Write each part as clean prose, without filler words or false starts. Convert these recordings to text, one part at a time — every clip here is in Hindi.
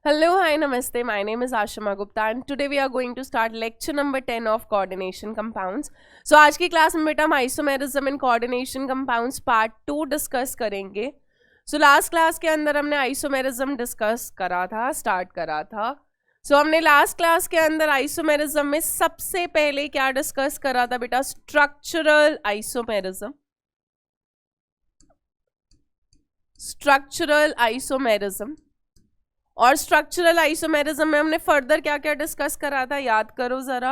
Hello, hi, namaste. My name is Ashima Gupta and today we are going to start lecture number 10 of coordination compounds. So आज की क्लास में बेटा हम isomerism in coordination compounds part 2 discuss करेंगे. सो लास्ट क्लास के अंदर हमने आइसोमेरिज्म डिस्कस करा था, स्टार्ट करा था. सो हमने लास्ट क्लास के अंदर आइसोमेरिज्म में सबसे पहले क्या डिस्कस करा था बेटा? Structural isomerism. स्ट्रक्चरल आइसोमेरिज्म और स्ट्रक्चरल आइसोमेरिज्म में हमने फर्दर क्या क्या डिस्कस करा था, याद करो जरा.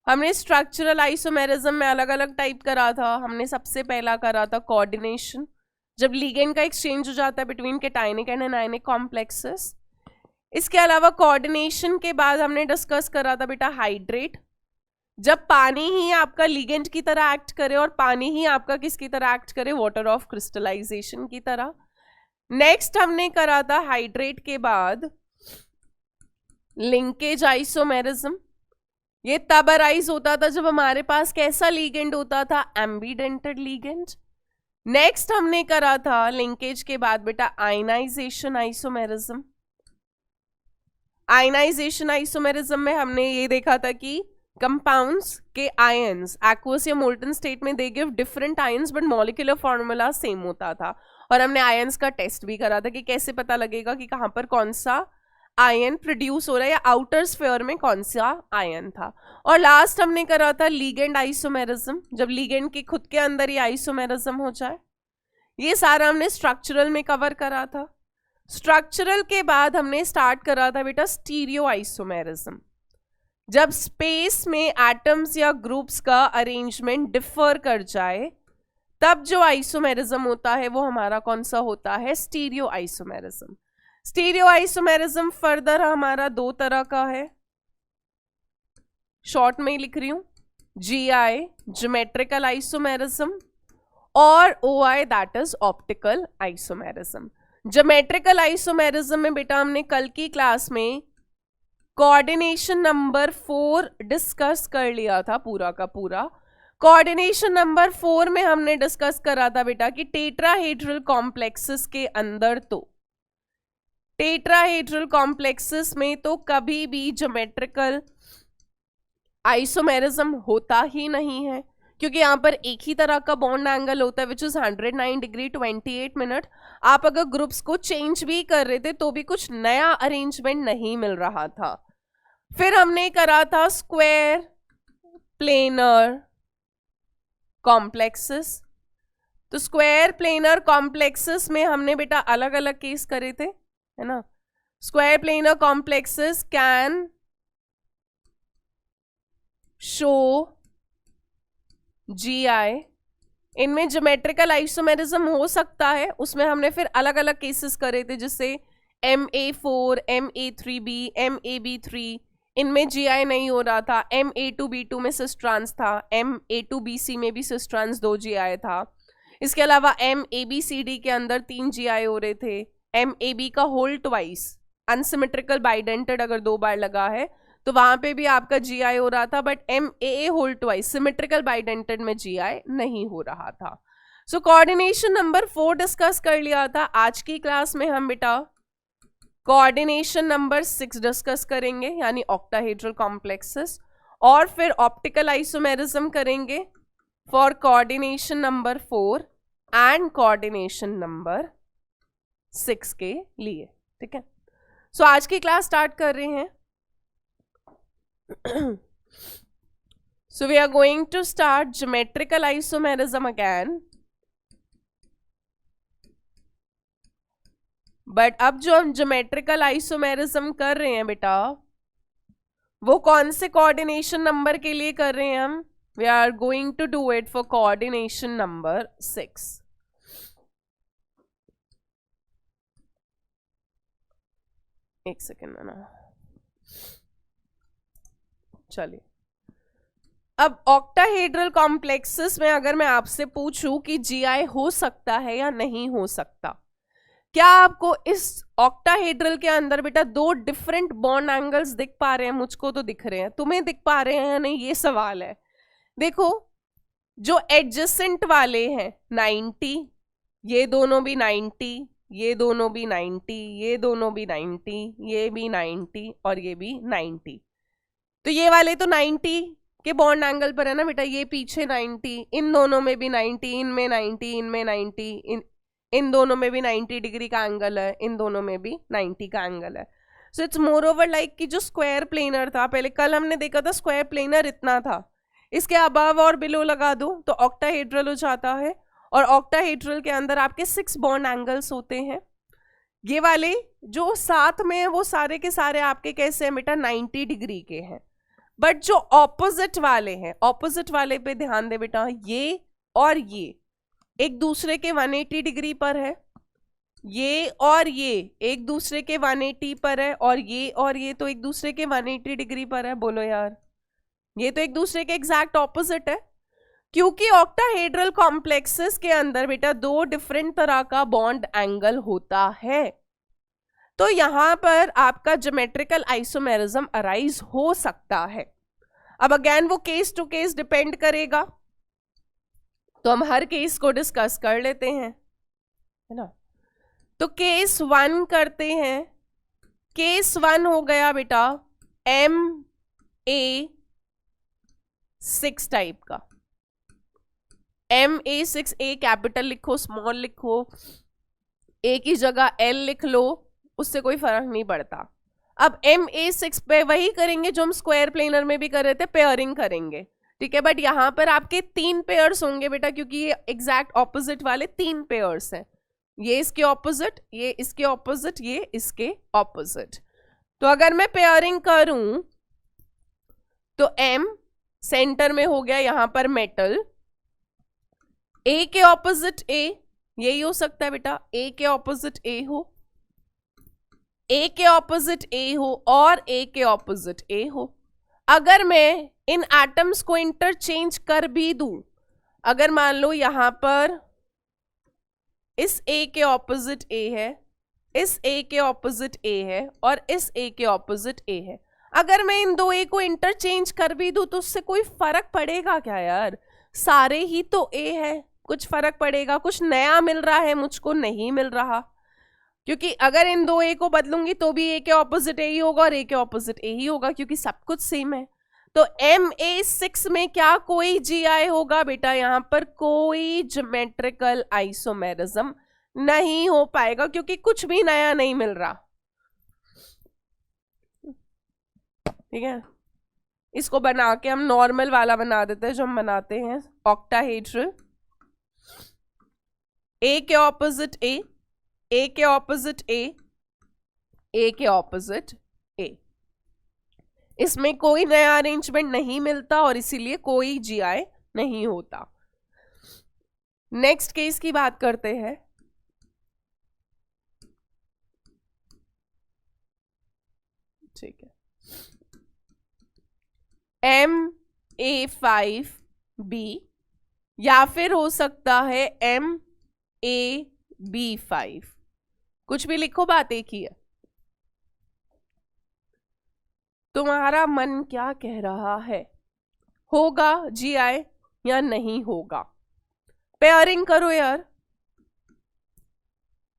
हमने स्ट्रक्चरल आइसोमेरिज्म में अलग अलग टाइप करा था. हमने सबसे पहला करा था कोऑर्डिनेशन, जब लिगेंड का एक्सचेंज हो जाता है between cationic and anionic complexes. इसके अलावा कोऑर्डिनेशन के बाद हमने डिस्कस करा था बेटा हाइड्रेट, जब पानी ही आपका लिगेंड की तरह एक्ट करे और पानी ही आपका किसकी तरह एक्ट करे? वाटर ऑफ क्रिस्टलाइजेशन की तरह. नेक्स्ट हमने करा था हाइड्रेट के बाद लिंकेज आइसोमेरिज्म. ये तब अराइज होता था जब हमारे पास कैसा लीगेंड होता था? एम्बीडेंटेड लीगेंड. नेक्स्ट हमने करा था लिंकेज के बाद बेटा आयनाइजेशन आइसोमेरिज्म. आयनाइजेशन आइसोमेरिज्म में हमने ये देखा था कि कंपाउंड्स के आयंस एक्वस या मोल्टन स्टेट में they give different ions but molecular formula same होता था. और हमने आयंस का टेस्ट भी करा था कि कैसे पता लगेगा कि कहाँ पर कौन सा आयन प्रोड्यूस हो रहा है या आउटर स्फीयर में कौन सा आयन था. और लास्ट हमने करा था लिगेंड आइसोमेरिज्म, जब लिगेंड के खुद के अंदर ही आइसोमेरिज्म हो जाए. ये सारा हमने स्ट्रक्चरल में कवर करा था. स्ट्रक्चरल के बाद हमने स्टार्ट करा था बेटा स्टीरियो आइसोमेरिज्म, जब स्पेस में एटम्स या ग्रुप्स का अरेंजमेंट डिफर कर जाए तब जो आइसोमेरिज्म होता है वो हमारा कौन सा होता है? Stereo isomerism. Stereo isomerism further हमारा दो तरह का है, शॉर्ट में ही लिख रही हूं, GI ज्योमेट्रिकल आइसोमेरिज्म और OI that is optical isomerism. Geometrical isomerism में बेटा हमने कल की क्लास में कोऑर्डिनेशन नंबर 4 डिस्कस कर लिया था पूरा का पूरा. कोऑर्डिनेशन नंबर 4 में हमने डिस्कस करा था बेटा कि टेट्राहेड्रल कॉम्प्लेक्सेस के अंदर तो टेट्राहेड्रल कॉम्प्लेक्सेस में तो कभी भी ज्योमेट्रिकल आइसोमेरिज्म होता ही नहीं है, क्योंकि यहाँ पर एक ही तरह का बॉन्ड एंगल होता है विच इज 109 डिग्री 28 मिनट. आप अगर ग्रुप्स को चेंज भी कर रहे थे तो भी कुछ नया अरेंजमेंट नहीं मिल रहा था. फिर हमने करा था स्क्वायर प्लेनर कॉम्प्लेक्सेस. तो स्क्वायर प्लेनर कॉम्प्लेक्सेस में हमने बेटा अलग अलग केस करे थे, है ना. Square planar complexes can show GI. इनमें ज्योमेट्रिकल आइसोमेरिज्म हो सकता है, उसमें हमने फिर अलग अलग केसेस करे थे, जैसे MA4, MA3B, MAB3. इनमें GI नहीं हो रहा था. MA2B2 में सिस ट्रांस था, MA2BC में भी सिस ट्रांस 2 GI था. इसके अलावा MABCD के अंदर 3 GI हो रहे थे. MAB का होल ट्वाइस अनसिमेट्रिकल बाइडेंटेड अगर 2 बार लगा है तो वहां पे भी आपका GI हो रहा था, but MAA whole twice symmetrical bidentate में GI नहीं हो रहा था. सो कोऑर्डिनेशन नंबर 4 डिस्कस कर लिया था. आज की क्लास में हम बेटा कोऑर्डिनेशन नंबर 6 डिस्कस करेंगे, यानी ऑक्टाहेड्रल कॉम्प्लेक्सेस, और फिर ऑप्टिकल आइसोमेरिज्म करेंगे for coordination number 4 and coordination number 6 के लिए. ठीक है, सो आज की क्लास स्टार्ट कर रहे हैं. So we are going to start geometrical isomerism again. But अब जो हम ज्योमेट्रिकल आइसोमेरिज्म कर रहे हैं बेटा वो कौन से कोऑर्डिनेशन नंबर के लिए कर रहे हैं हम? We are going to do it for coordination number 6. एक सेकेंड ना, चलिए. अब ऑक्टाहेड्रल कॉम्प्लेक्सेस में अगर मैं आपसे पूछूं कि GI हो सकता है या नहीं हो सकता, क्या आपको इस ऑक्टाहेड्रल के अंदर बेटा 2 डिफरेंट बॉन्ड एंगल्स दिख पा रहे हैं? मुझको तो दिख रहे हैं, तुम्हें दिख पा रहे हैं या नहीं, ये सवाल है. देखो, जो एडजेसेंट वाले हैं 90, ये दोनों भी 90, ये दोनों भी 90, ये दोनों भी 90, ये भी 90 और ये भी 90। तो ये वाले तो 90 के बॉन्ड एंगल पर है ना बेटा, ये पीछे 90, इन दोनों में भी 90, इनमें 90, इनमें 90, इन दोनों में भी 90 डिग्री का एंगल है, इन दोनों में भी 90 का एंगल है। So it's more over like कि जो स्क्वायर प्लेनर था, पहले कल हमने देखा था स्क्वायर प्लेनर इतना था, इसके अबव और बिलो लगा दो तो ऑक्टाहेड्रल हो जाता है, और ऑक्टाहेड्रल के अंदर आपके 6 बॉन्ड एंगल्स होते हैं। ये वाले जो साथ में है वो सारे के सारे आपके कैसे हैं बेटा, 90 डिग्री के हैं। बट जो ऑपोजिट वाले हैं, ऑपोजिट वाले पे ध्यान दे बेटा, ये और ये एक दूसरे के 180 डिग्री पर है, ये और ये एक दूसरे के 180 पर है, और ये तो एक दूसरे के 180 डिग्री पर है। बोलो यार, ये तो एक दूसरे के एग्जैक्ट ऑपोजिट है, क्योंकि ऑक्टाहेड्रल कॉम्प्लेक्सेस के अंदर बेटा 2 डिफरेंट तरह का बॉन्ड एंगल होता है। तो यहां पर आपका ज्योमेट्रिकल आइसोमेरिज्म अराइज हो सकता है। अब अगेन वो केस टू केस डिपेंड करेगा, तो हम हर केस को डिस्कस कर लेते हैं, है ना। तो केस 1 करते हैं। केस 1 हो गया बेटा MA6 टाइप का। MA6, ए कैपिटल लिखो, स्मॉल लिखो, ए की जगह L लिख लो, उससे कोई फर्क नहीं पड़ता। अब MA6 पे वही करेंगे जो हम स्क्वायर प्लेनर में भी कर रहे थे, पेयरिंग करेंगे, ठीक है। बट यहाँ पर आपके 3 पेयर्स होंगे बेटा, क्योंकि ये एग्जैक्ट ऑपोजिट वाले 3 पेयर्स हैं, ये इसके ऑपोजिट, ये इसके ऑपोजिट, ये इसके ऑपोजिट। तो अगर मैं पेयरिंग करूं तो M सेंटर में हो गया यहाँ पर मेटल, A के ऑपोजिट A, यही हो सकता है बेटा, A के ऑपोजिट A हो, A के ऑपोजिट A हो, और A के ऑपोजिट A हो। अगर मैं इन एटम्स को इंटरचेंज कर भी दूं, अगर मान लो यहां पर इस A के ऑपोजिट A है, इस A के ऑपोजिट A है, और इस A के ऑपोजिट A है, अगर मैं इन 2 A को इंटरचेंज कर भी दूं तो उससे कोई फर्क पड़ेगा क्या यार? सारे ही तो A है, कुछ फर्क पड़ेगा? कुछ नया मिल रहा है मुझको? नहीं मिल रहा, क्योंकि अगर इन 2 A को बदलूंगी तो भी A के ऑपोजिट A ही होगा और A के ऑपोजिट A ही होगा, क्योंकि सब कुछ सेम है। तो MA6 में क्या कोई GI होगा बेटा? यहाँ पर कोई ज्योमेट्रिकल आइसोमेरिज्म नहीं हो पाएगा, क्योंकि कुछ भी नया नहीं मिल रहा, ठीक है। इसको बना के हम नॉर्मल वाला बना देते हैं जो हम बनाते हैं, ऑक्टाहेड्रल। A के ऑपोजिट A, A के ऑपोजिट A, A के ऑपोजिट A, इसमें कोई नया अरेंजमेंट नहीं मिलता और इसीलिए कोई GI नहीं होता। नेक्स्ट केस की बात करते हैं। ठीक है, MA5B, या फिर हो सकता है MAB5, कुछ भी लिखो, बात एक ही है। तुम्हारा मन क्या कह रहा है, होगा GI या नहीं होगा? पेयरिंग करो यार,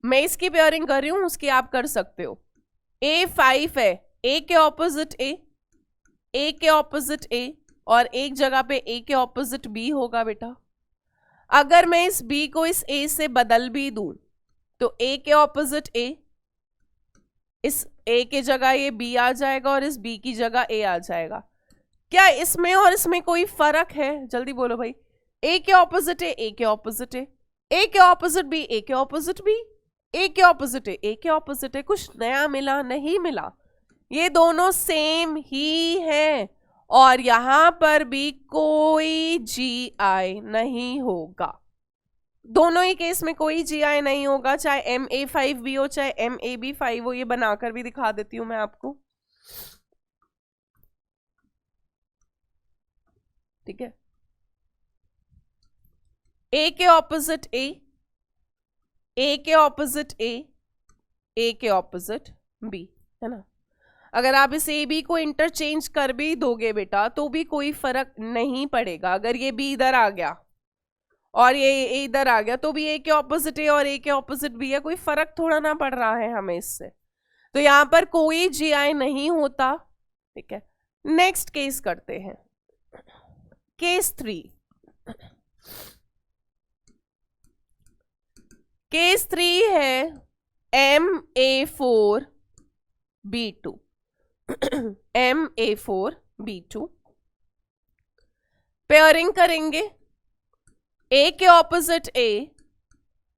मैं इसकी पेयरिंग कर रही हूं, उसकी आप कर सकते हो। A5 है, A के ऑपोजिट A, A के ऑपोजिट A, और एक जगह पे A के ऑपोजिट B होगा बेटा। अगर मैं इस B को इस A से बदल भी दूं तो A के ऑपोजिट A, इस A के जगह ये B आ जाएगा और इस B की जगह A आ जाएगा। क्या इसमें और इसमें कोई फर्क है? जल्दी बोलो भाई। A के ऑपोजिट A, A के ऑपोजिट A, A के ऑपोजिट B, A के ऑपोजिट B, A के ऑपोजिट A, A के ऑपोजिट A। कुछ नया मिला? नहीं मिला, ये दोनों सेम ही हैं, और यहां पर भी कोई GI नहीं होगा। दोनों ही केस में कोई GI नहीं होगा, चाहे MA5B हो चाहे MAB5 हो। ये बनाकर भी दिखा देती हूं मैं आपको, ठीक है। A के ऑपोजिट A, A के ऑपोजिट A, A के ऑपोजिट B, है ना। अगर आप इस AB को इंटरचेंज कर भी दोगे बेटा तो भी कोई फर्क नहीं पड़ेगा। अगर ये B इधर आ गया और ये इधर आ गया तो भी ए के ऑपोजिट ए और ए के ऑपोजिट बी है, कोई फर्क थोड़ा ना पड़ रहा है हमें इससे, तो यहां पर कोई GI नहीं होता। ठीक है, नेक्स्ट केस करते हैं, केस 3। केस 3 है MA4B2 MA4B2 पेयरिंग करेंगे, ए के ऑपोजिट ए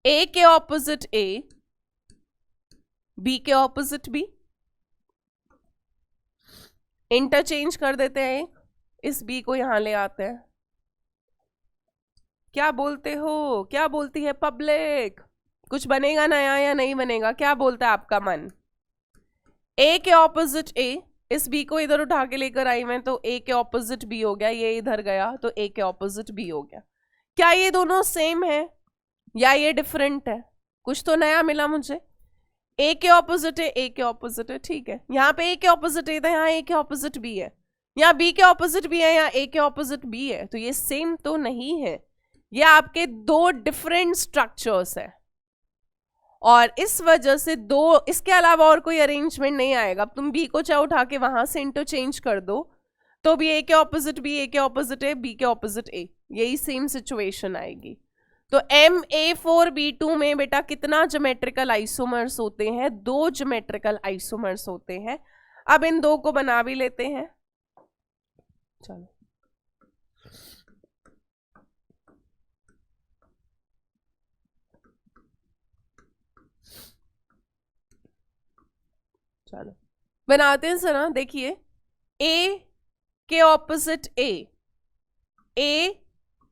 के ऑपोजिट ए, बी के ऑपोजिट बी, इंटरचेंज कर देते हैं, इस बी को यहां ले आते हैं। क्या बोलते हो, क्या बोलती है पब्लिक, कुछ बनेगा नया या नहीं बनेगा, क्या बोलता है आपका मन? ए के ऑपोजिट ए, इस बी को इधर उठा के लेकर आई मैं तो ए के ऑपोजिट बी हो गया, ये इधर गया तो ए के ऑपोजिट बी हो गया। क्या ये दोनों सेम है या ये डिफरेंट है? कुछ तो नया मिला मुझे। ए के ऑपोजिट है, ए के ऑपोजिट है, ठीक है, यहाँ पे ए के ऑपोजिट ए था, यहाँ ए के ऑपोजिट बी है, यहाँ बी के ऑपोजिट बी है, यहाँ ए के ऑपोजिट बी है, तो ये सेम तो नहीं है, ये आपके दो डिफरेंट स्ट्रक्चर्स है और इस वजह से दो, इसके अलावा और कोई अरेंजमेंट नहीं आएगा। अब तुम बी को चाहे उठा के वहां से इंटरचेंज कर दो तो भी ए के ऑपोजिट बी, ए के ऑपोजिट ए, बी के ऑपोजिट ए, यही सेम सिचुएशन आएगी। तो MA4B2 में बेटा कितना ज्योमेट्रिकल आइसोमर्स होते हैं? 2 ज्योमेट्रिकल आइसोमर्स होते हैं। अब इन दो को बना भी लेते हैं, चलो चलो बनाते हैं सर। देखिए, ए के ऑपोजिट ए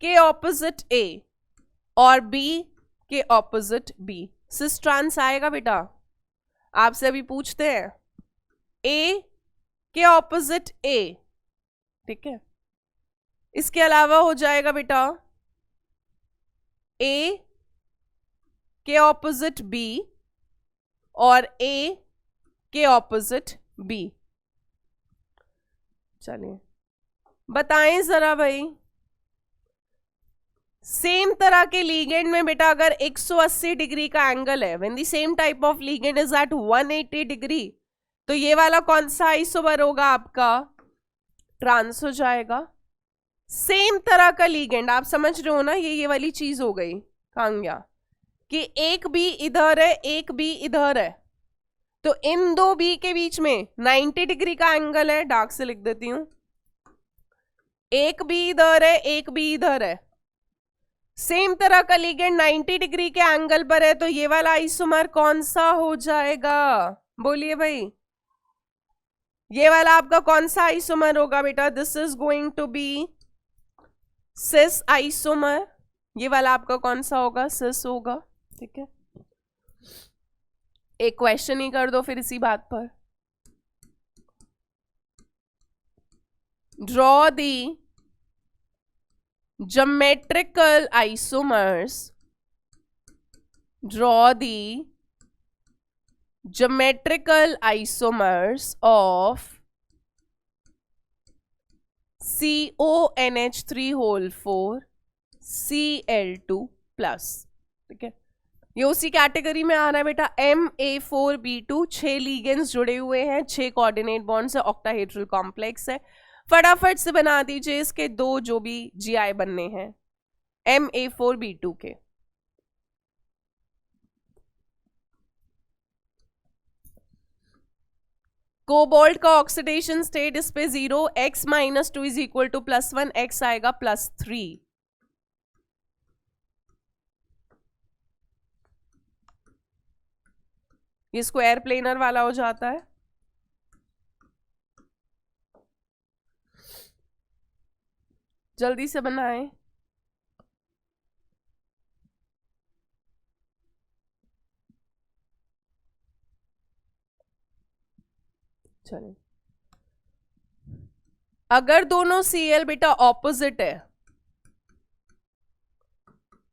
के ऑपोजिट ए और बी के ऑपोजिट बी, सिस ट्रांस आएगा बेटा, आपसे अभी पूछते हैं। ए के ऑपोजिट ए, ठीक है, इसके अलावा हो जाएगा बेटा ए के ऑपोजिट बी और ए के ऑपोजिट बी। चलिए बताएं जरा भाई, सेम तरह के लीगेंड में बेटा अगर 180 डिग्री का एंगल है, when the same type of ligand is at 180 degree, तो ये वाला कौन सा आइसोमर होगा आपका? ट्रांस हो जाएगा। सेम तरह का लीगेंड, आप समझ रहे हो ना, ये वाली चीज हो गई। कहां गया कि एक बी इधर है, एक बी इधर है, तो इन दो बी के बीच में 90 डिग्री का एंगल है, डार्क से लिख देती हूं। एक बी इधर है, एक बी इधर है, सेम तरह का लिगेंड 90 डिग्री के एंगल पर है, तो ये वाला आइसोमर कौन सा हो जाएगा? बोलिए भाई, ये वाला आपका कौन सा आइसोमर होगा बेटा? This is going to be cis isomer. ये वाला आपका कौन सा होगा? सिस होगा। ठीक है, एक क्वेश्चन ही कर दो फिर इसी बात पर। Draw the geometrical isomers, draw the geometrical isomers of CONH3 whole 4 Cl2 plus. ठीक है, ये उसी कैटेगरी में आ रहा है बेटा। MA4B2 6 लीगेंड्स जुड़े हुए हैं, 6 कोऑर्डिनेट बॉन्ड्स है, ऑक्टाहेड्रल कॉम्प्लेक्स है। फटाफट से बना दीजिए इसके दो जो भी GI बनने हैं MA4B2 के। कोबाल्ट का ऑक्सीडेशन स्टेट इस पे 0, x - 2 is equal to +1, x आएगा +3। ये स्क्वायर प्लेनर वाला हो जाता है। जल्दी से बनाएं। चलिए, अगर दोनों Cl बेटा ऑपोजिट है,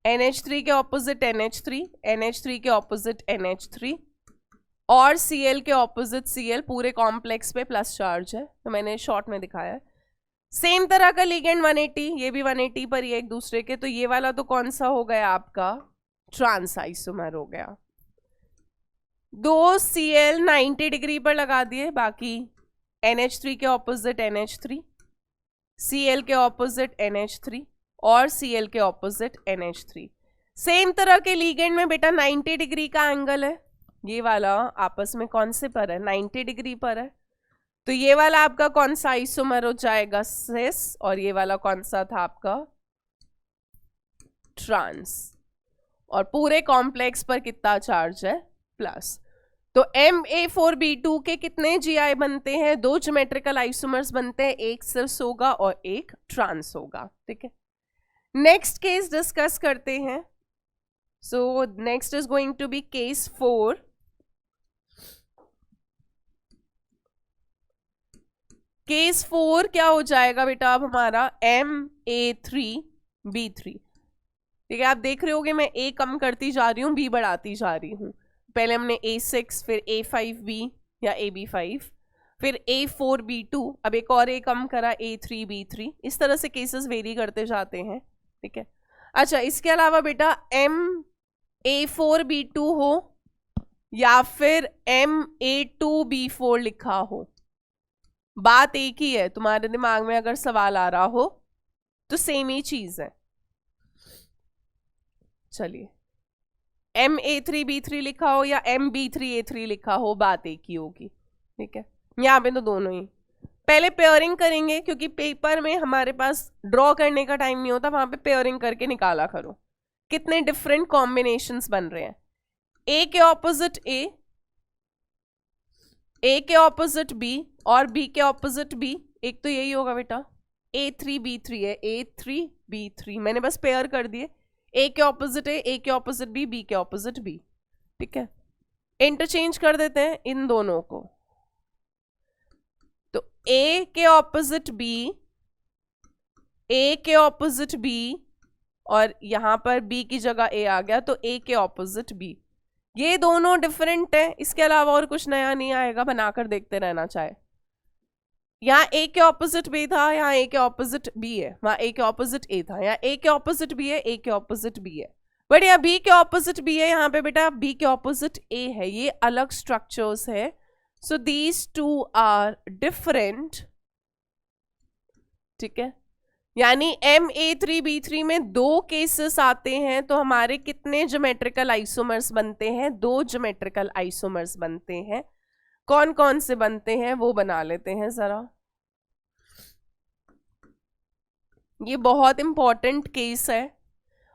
NH3 के ऑपोजिट NH3, NH3 के ऑपोजिट NH3 और Cl के ऑपोजिट Cl, पूरे कॉम्प्लेक्स पे प्लस चार्ज है, तो मैंने शॉर्ट में दिखाया है। सेम तरह का लिगेंड 180, ये भी 180 पर ही है एक दूसरे के, तो ये वाला तो कौन सा हो गया आपका, ट्रांस आइसोमर हो गया। दो Cl 90 डिग्री पर लगा दिए, बाकी NH3 के ऑपोजिट NH3, Cl के ऑपोजिट NH3 और Cl के ऑपोजिट NH3। सेम तरह के लिगेंड में बेटा 90 डिग्री का एंगल है, ये वाला आपस में कौन से पर है, 90 डिग्री पर है, तो ये वाला आपका कौन सा आइसोमर हो जाएगा, सिस, और ये वाला कौन सा था आपका, ट्रांस। और पूरे कॉम्प्लेक्स पर कितना चार्ज है, प्लस। तो Ma4B2 के कितने GI बनते हैं, दो ज्योमेट्रिकल आइसोमर्स बनते हैं, एक सिस होगा और एक ट्रांस होगा, ठीक है। नेक्स्ट केस डिस्कस करते हैं। So next is going to be case 4। Case 4 क्या हो जाएगा बेटा अब हमारा, Ma3B3, ठीक है। आप देख रहे होगे मैं A कम करती जा रही हूँ, B बढ़ाती जा रही हूँ। पहले हमने A6, फिर A5B या AB5, फिर A4B2, अब एक और A कम करा, A3B3, इस तरह से केसेस वेरी करते जाते हैं, ठीक है। अच्छा, इसके अलावा बेटा MA4B2 हो या फिर MA2B4 लिखा हो, बात एक ही है, तुम्हारे दिमाग में अगर सवाल आ रहा हो तो सेम ही चीज है। चलिए, MA3B3 लिखा हो या MB3A3 लिखा हो, बात एक ही होगी, ठीक है। यहाँ पे तो दोनों ही। पहले पेयरिंग करेंगे, क्योंकि पेपर में हमारे पास ड्रॉ करने का टाइम नहीं होता, वहां पे पेयरिंग करके निकाला करो कितने डिफरेंट कॉम्बिनेशंस बन रहे हैं। A के ऑपोजिट A के ऑपोजिट B और B के ऑपोजिट B, एक तो यही होगा बेटा, A3B3 है, A3B3, मैंने बस पेयर कर दिए, A के ऑपोजिट A के ऑपोजिट B के ऑपोजिट B, ठीक है। इंटरचेंज कर देते हैं इन दोनों को, तो A के ऑपोजिट B, A के ऑपोजिट B, और यहां पर B की जगह A आ गया, तो A के ऑपोजिट B, ये दोनों डिफरेंट है, इसके अलावा और कुछ नया नहीं आएगा, बनाकर देखते रहना चाहे। यहाँ A के ऑपोजिट B था, यहाँ A के ऑपोजिट B है, वहां A के ऑपोजिट A था, यहाँ A के ऑपोजिट B है, A के ऑपोजिट B है, बट यहाँ B के ऑपोजिट B है, यहाँ पे बेटा B के ऑपोजिट A है, ये अलग स्ट्रक्चर्स है। So these two are different, ठीक है। यानी Ma3B3 में दो केसेस आते हैं, तो हमारे कितने ज्योमेट्रिकल आइसोमर्स बनते हैं, दो ज्योमेट्रिकल आइसोमर्स बनते हैं। कौन कौन से बनते हैं वो बना लेते हैं जरा, ये बहुत इंपॉर्टेंट केस है।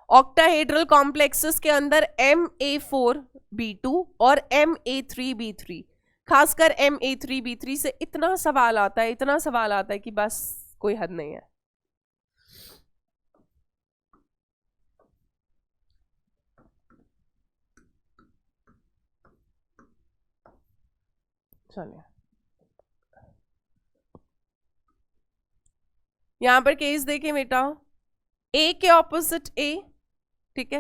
ऑक्टाहेड्रल कॉम्प्लेक्सेस के अंदर Ma4B2 और Ma3B3, खासकर Ma3B3 से इतना सवाल आता है, इतना सवाल आता है कि बस कोई हद नहीं है। चलिए, यहां पर केस देखें बेटा, A के ऑपोजिट A, ठीक है,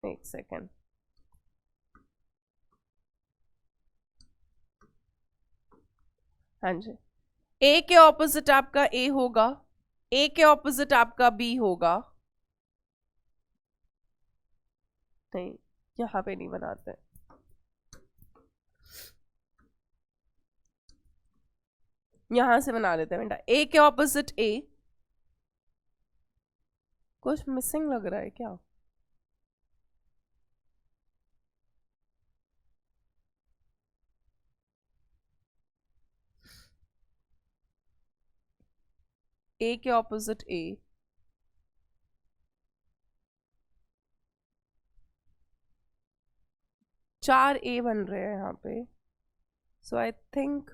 एक सेकेंड, हाँ जी, A के ऑपोजिट आपका A होगा, A के ऑपोजिट आपका B होगा, नहीं यहां पे नहीं बनाते, यहां से बना लेते हैं बेटा। A के ऑपोजिट A, कुछ मिसिंग लग रहा है क्या, A के ऑपोजिट A, चार A बन रहे हैं यहाँ पे, सो आई थिंक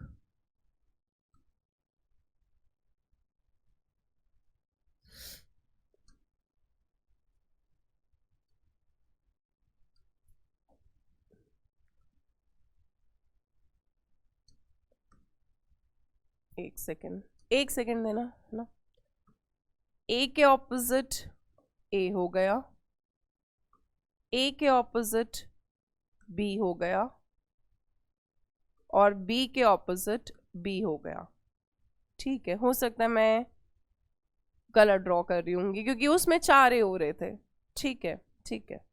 एक सेकेंड देना है ना। A के ऑपोजिट A हो गया, A के ऑपोजिट बी हो गया और बी के ऑपोजिट बी हो गया। ठीक है, हो सकता है मैं गलत ड्रॉ कर रही हूँगी क्योंकि उसमें 4 ए हो रहे थे। ठीक है, ठीक है।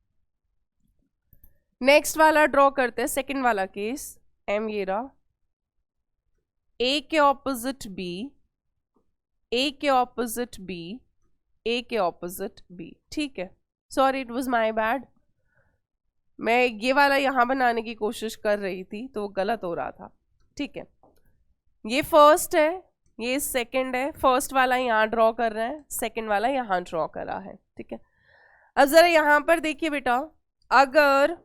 नेक्स्ट वाला ड्रॉ करते हैं, सेकंड वाला केस। एम ये रहा, ए के ऑपोजिट बी, ए के ऑपोजिट बी, ए के ऑपोजिट बी। ठीक है, sorry it was my bad, मैं ये वाला यहां बनाने की कोशिश कर रही थी तो गलत हो रहा था। ठीक है, ये फर्स्ट है, ये सेकंड है। फर्स्ट वाला यहाँ ड्रॉ कर रहे हैं, सेकंड वाला यहाँ ड्रॉ करा है। ठीक है, अब जरा यहाँ पर देखिए बेटा, अगर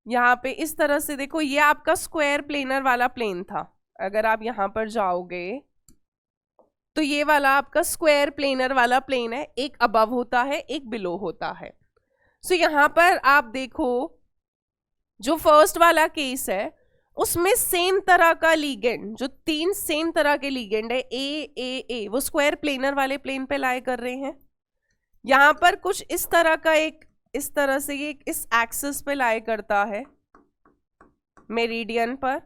यहाँ पे इस तरह से देखो, ये आपका स्क्वायर प्लेनर वाला प्लेन था। अगर आप यहाँ पर जाओगे तो ये वाला आपका स्क्वायर प्लेनर वाला प्लेन है, एक अबव होता है एक बिलो होता है। सो यहाँ पर आप देखो, जो फर्स्ट वाला केस है उसमें सेम तरह का लीगेंड, जो 3 सेम तरह के लीगेंड है ए, वो स्क्वायर प्लेनर वाले प्लेन पे लाई कर रहे हैं। यहाँ पर कुछ इस तरह का एक, इस तरह से ये इस एक्सिस पे लाई करता है मेरिडियन पर,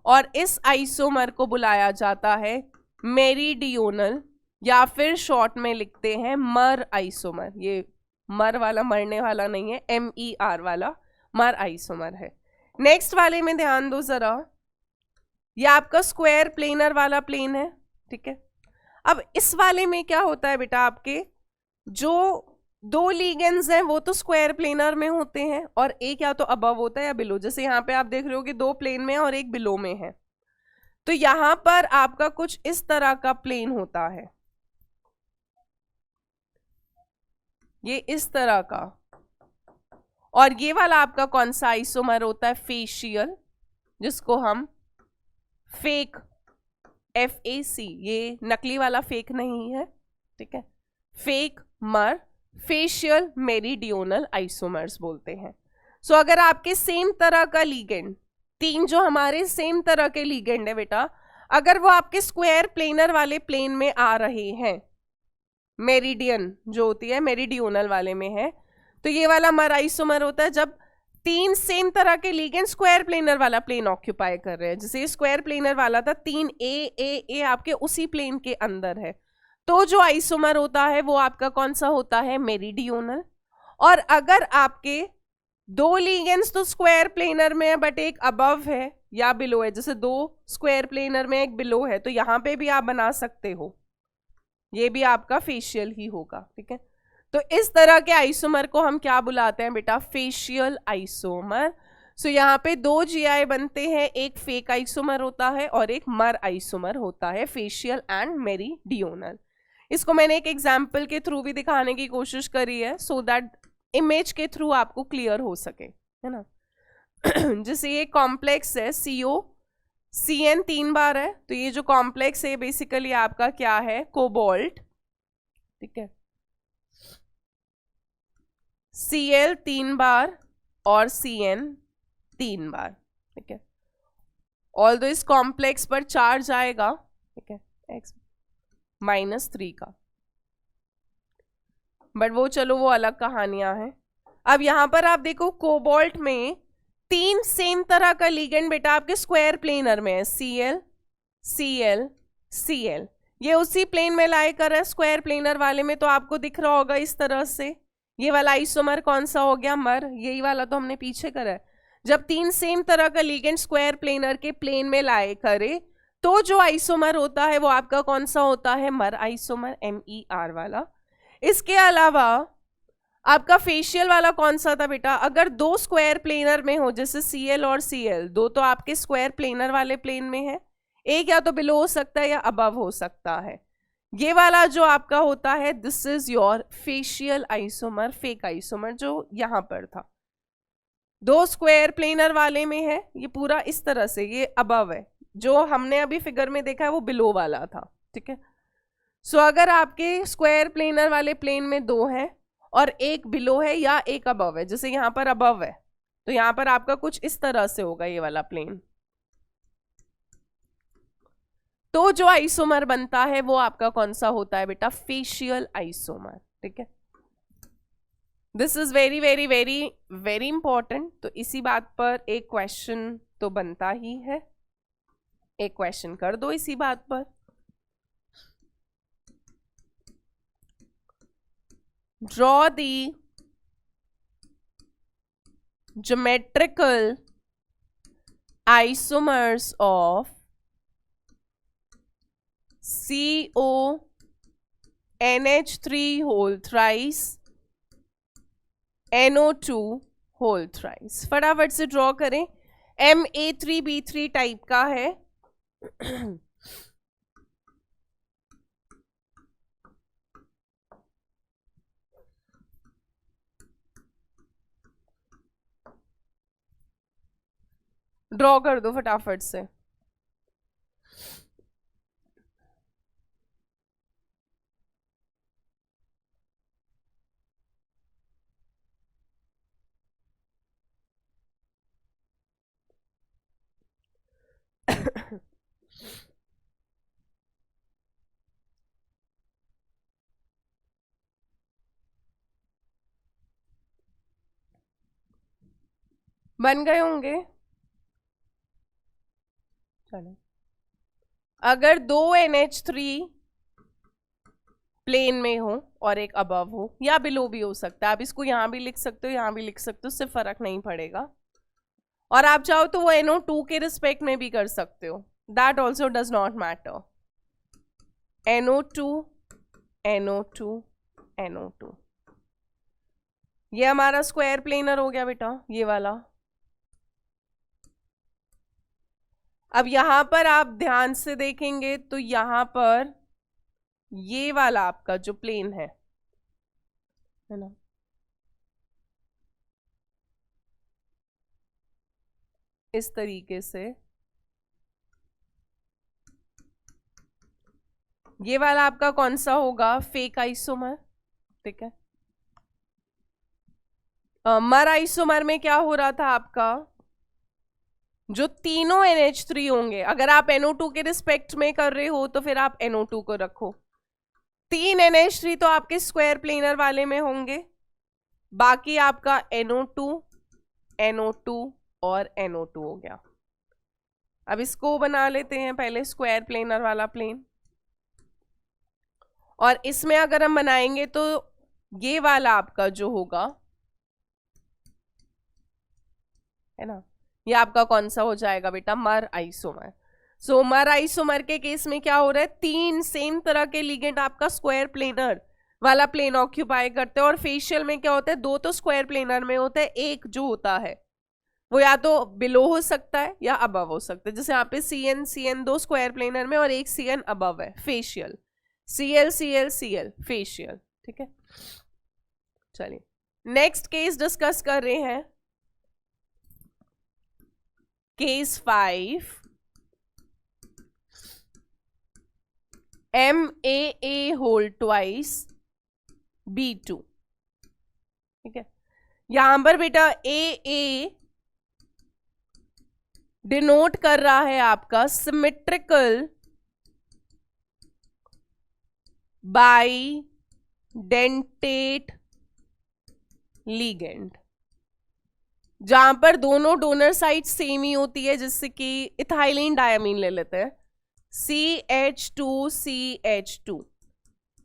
और इस आइसोमर को बुलाया जाता है मेरिडियोनल, या फिर शॉर्ट में लिखते हैं मर आइसोमर। ये मर वाला मरने वाला नहीं है, MER वाला मर आइसोमर है। नेक्स्ट वाले में ध्यान दो जरा, ये आपका स्क्वायर प्लेनर वाला प्लेन है। ठीक है, अब इस वाले में क्या होता है बेटा, आपके जो 2 लीगेंड्स हैं वो तो स्क्वायर प्लेनर में होते हैं और एक या तो अबव होता है या बिलो। जैसे यहाँ पे आप देख रहे हो कि 2 प्लेन में है और एक बिलो में है, तो यहां पर आपका कुछ इस तरह का प्लेन होता है, ये इस तरह का। और ये वाला आपका कौन सा आइसोमर होता है, फेशियल, जिसको हम फेक, FAC, ये नकली वाला फेक नहीं है। ठीक है, फेक मर, फेशियल मेरिडियोनल आइसोमर्स बोलते हैं। सो अगर आपके सेम तरह का लीगेंड, 3 जो हमारे सेम तरह के लीगेंड है बेटा, अगर वो आपके स्क्वायर प्लेनर वाले प्लेन में आ रहे हैं, मेरिडियन जो होती है मेरिडियोनल वाले में है, तो ये वाला मर आइसोमर होता है जब 3 सेम तरह के लीगेंड स्क्वायर प्लेनर वाला प्लेन ऑक्यूपाई कर रहे हैं। जैसे ये स्क्वायर प्लेनर वाला था, 3 ए आपके उसी प्लेन के अंदर है, तो जो आइसोमर होता है वो आपका कौन सा होता है, मेरिडियोनल। और अगर आपके 2 लीगेंड्स तो स्क्वायर प्लेनर में है बट एक अबव है या बिलो है, जैसे 2 स्क्वायर प्लेनर में एक बिलो है, तो यहां पे भी आप बना सकते हो, ये भी आपका फेशियल ही होगा। ठीक है, तो इस तरह के आइसोमर को हम क्या बुलाते हैं बेटा, फेशियल आइसोमर। सो यहाँ पे 2 GI बनते हैं, एक फेक आइसोमर होता है और एक मर आइसोमर होता है, फेशियल एंड मेरिडियोनल। इसको मैंने एक एग्जाम्पल के थ्रू भी दिखाने की कोशिश करी है, सो दैट इमेज के थ्रू आपको क्लियर हो सके, है ना। जैसे ये कॉम्प्लेक्स है COCN 3 बार है, तो ये जो कॉम्प्लेक्स है बेसिकली आपका क्या है, कोबाल्ट। ठीक है, Cl 3 बार और CN 3 बार। ठीक है, ऑल्दो इस कॉम्प्लेक्स पर चार्ज आएगा, ठीक है, X-3 का, बट वो चलो वो अलग कहानियां हैं। अब यहां पर आप देखो, कोबाल्ट में 3 सेम तरह का लीगेंड बेटा आपके स्क्वायर प्लेनर में है, Cl Cl Cl, ये उसी प्लेन में लाई कर है स्क्वायर प्लेनर वाले में, तो आपको दिख रहा होगा इस तरह से। ये वाला आइसोमर कौन सा हो गया, मर, यही वाला तो हमने पीछे करा है। जब 3 सेम तरह का लीगेंड स्क्वायर प्लेनर के प्लेन में लाए करे, तो जो आइसोमर होता है वो आपका कौन सा होता है, मर आइसोमर, MER वाला। इसके अलावा आपका फेशियल वाला कौन सा था बेटा, अगर 2 स्क्वायर प्लेनर में हो, जैसे Cl और Cl, 2 तो आपके स्क्वायर प्लेनर वाले प्लेन में है, एक या तो बिलो हो सकता है या अबव हो सकता है, ये वाला जो आपका होता है, this is your facial isomer, fake isomer, जो यहां पर था 2 स्क्वायर प्लेनर वाले में है, ये पूरा इस तरह से, ये अबव है, जो हमने अभी फिगर में देखा है वो बिलो वाला था। ठीक है, सो अगर आपके स्क्वायर प्लेनर वाले प्लेन में 2 है और एक बिलो है या एक अबव है, जैसे यहाँ पर अबव है, तो यहाँ पर आपका कुछ इस तरह से होगा ये वाला प्लेन, तो जो आइसोमर बनता है वो आपका कौन सा होता है बेटा, फेशियल आइसोमर। ठीक है, this is very very very very important. तो इसी बात पर एक क्वेश्चन तो बनता ही है, एक क्वेश्चन कर दो इसी बात पर। Draw the geometrical isomers of CONH3 whole thrice NO2 whole thrice। फटाफट से ड्रॉ करें। MA3B3 टाइप का है। ड्रॉ कर दो फटाफट से। बन गए होंगे। चलो, अगर दो NH3 प्लेन में हो और एक अबव हो या बिलो भी हो सकता है, आप इसको यहां भी लिख सकते हो, यहां भी लिख सकते हो, उससे फर्क नहीं पड़ेगा। और आप चाहो तो वो NO2 के रिस्पेक्ट में भी कर सकते हो, that also does not matter. NO2 NO2 NO2, ये हमारा स्क्वायर प्लेनर हो गया बेटा, ये वाला। अब यहां पर आप ध्यान से देखेंगे तो यहां पर ये वाला आपका जो प्लेन है ना, इस तरीके से ये वाला आपका कौन सा होगा, फेक आइसोमर। ठीक है, मर आइसोमर में क्या हो रहा था आपका, जो तीनों NH3 होंगे, अगर आप NO2 के रिस्पेक्ट में कर रहे हो तो फिर आप NO2 को रखो। 3 NH3 तो आपके स्क्वायर प्लेनर वाले में होंगे, बाकी आपका NO2 NO2 और NO2 हो गया। अब इसको बना लेते हैं पहले स्क्वायर प्लेनर वाला प्लेन, और इसमें अगर हम बनाएंगे तो ये वाला आपका जो होगा है ना, ये आपका कौन सा हो जाएगा बेटा, मर आइसोमर। सो मर आइसोमर के केस में क्या हो रहा है, 3 सेम तरह के लिगेंड आपका स्क्वायर प्लेनर वाला प्लेन ऑक्यूपाई करते हैं। और फेशियल में क्या होता है, 2 तो स्क्वायर प्लेनर में होता है, एक जो होता है वो या तो बिलो हो सकता है या अबव हो सकता है। जैसे यहाँ पे CN 2 स्क्वायर प्लेनर में और एक CN अबव है, फेशियल। CL facial. ठीक है, चलिए नेक्स्ट केस डिस्कस कर रहे हैं, case 5, MAA whole twice B2। ठीक है, यहां पर बेटा AA डिनोट कर रहा है आपका सिमेट्रिकल बाइडेंटेट लिगेंड, जहां पर दोनों डोनर साइड सेम ही होती है, जिससे कि इथाइलिन डायमीन ले लेते हैं, CH2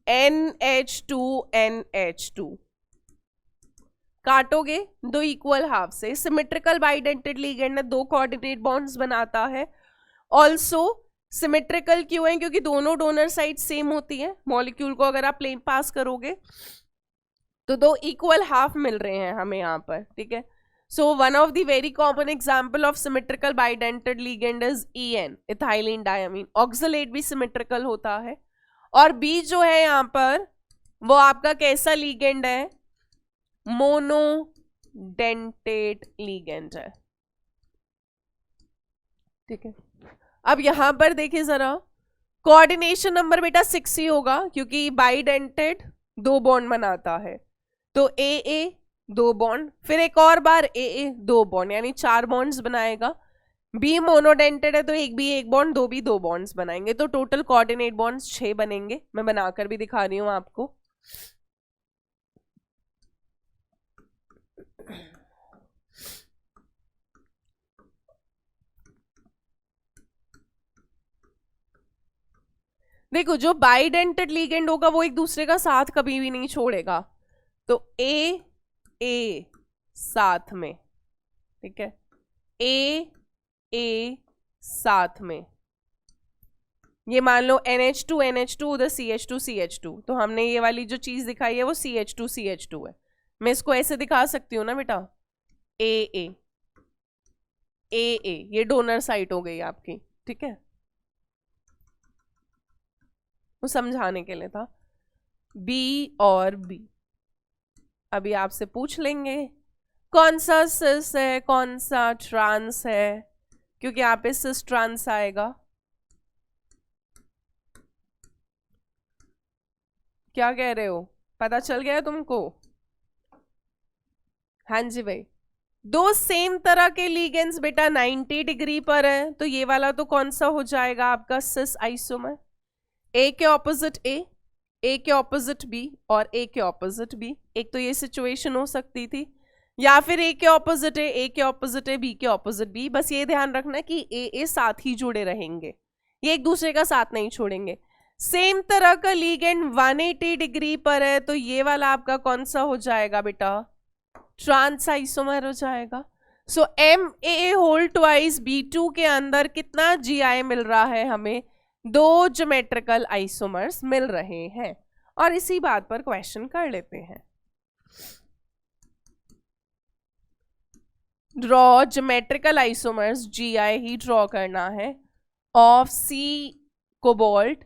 NH2 NH2, काटोगे 2 equal half से। सिमेट्रिकल बाइडेंटेड लिगेंड है, 2 कोऑर्डिनेट बॉन्ड्स बनाता है। ऑल्सो सिमेट्रिकल क्यों है, क्योंकि दोनों डोनर साइड सेम होती है। मॉलिक्यूल को अगर आप प्लेन पास करोगे तो 2 इक्वल हाफ मिल रहे हैं हमें यहाँ पर। ठीक है, so one of the very common example of symmetrical bidentate ligand is EN, ethylene diamine. Oxalate भी सिमेट्रिकल होता है। और B जो है यहाँ पर वो आपका कैसा लिगेंड है, मोनोडेंटेट लिगेंड है। ठीक है, अब यहां पर देखिए जरा, कोऑर्डिनेशन नंबर बेटा 6 ही होगा, क्योंकि बाइडेंटेड 2 बॉन्ड बनाता है। तो AA 2 बॉन्ड, फिर एक और बार AA 2 बॉन्ड, यानी 4 बॉन्ड्स बनाएगा। B मोनोडेंटेड है तो एक B 1 बॉन्ड, 2 B 2 बॉन्ड्स बनाएंगे, तो टोटल कोऑर्डिनेट बॉन्ड्स 6 बनेंगे। मैं बनाकर भी दिखा रही हूं आपको। देखो जो बाइडेंटेड लिगेंड होगा वो एक दूसरे का साथ कभी भी नहीं छोड़ेगा, तो ए साथ में, ठीक है, ए साथ में, ये मान लो NH2 उधर CH2 तो हमने ये वाली जो चीज दिखाई है वो CH2 है। मैं इसको ऐसे दिखा सकती हूँ ना बेटा, ए ये डोनर साइट हो गई आपकी, ठीक है, वो समझाने के लिए था। B और B अभी आपसे पूछ लेंगे कौन सा सिस है कौन सा ट्रांस है, क्योंकि यहाँ पे सिस ट्रांस आएगा। क्या कह रहे हो, पता चल गया तुमको? हाँ जी भाई, दो सेम तरह के लिगेंड्स बेटा 90 डिग्री पर है, तो ये वाला तो कौन सा हो जाएगा आपका सिस आइसोमर, ए के ऑपोजिट ए के ऑपोजिट बी और ए के ऑपोजिट बी। एक तो ये सिचुएशन हो सकती थी, या फिर ए के ऑपोजिट ए के ऑपोजिट है, बी के ऑपोजिट बी। बस ये ध्यान रखना कि ए साथ ही जुड़े रहेंगे, ये एक दूसरे का साथ नहीं छोड़ेंगे। सेम तरह का लिगेंड 180 डिग्री पर है, तो ये वाला आपका कौन सा हो जाएगा बेटा, ट्रांस आइसोमर हो जाएगा। सो Ma2 B2 के अंदर कितना GI मिल रहा है हमें, 2 ज्योमेट्रिकल आइसोमर्स मिल रहे हैं। और इसी बात पर क्वेश्चन कर लेते हैं। ड्रॉ ज्योमेट्रिकल आइसोमर्स, GI ही ड्रॉ करना है, ऑफ C कोबाल्ट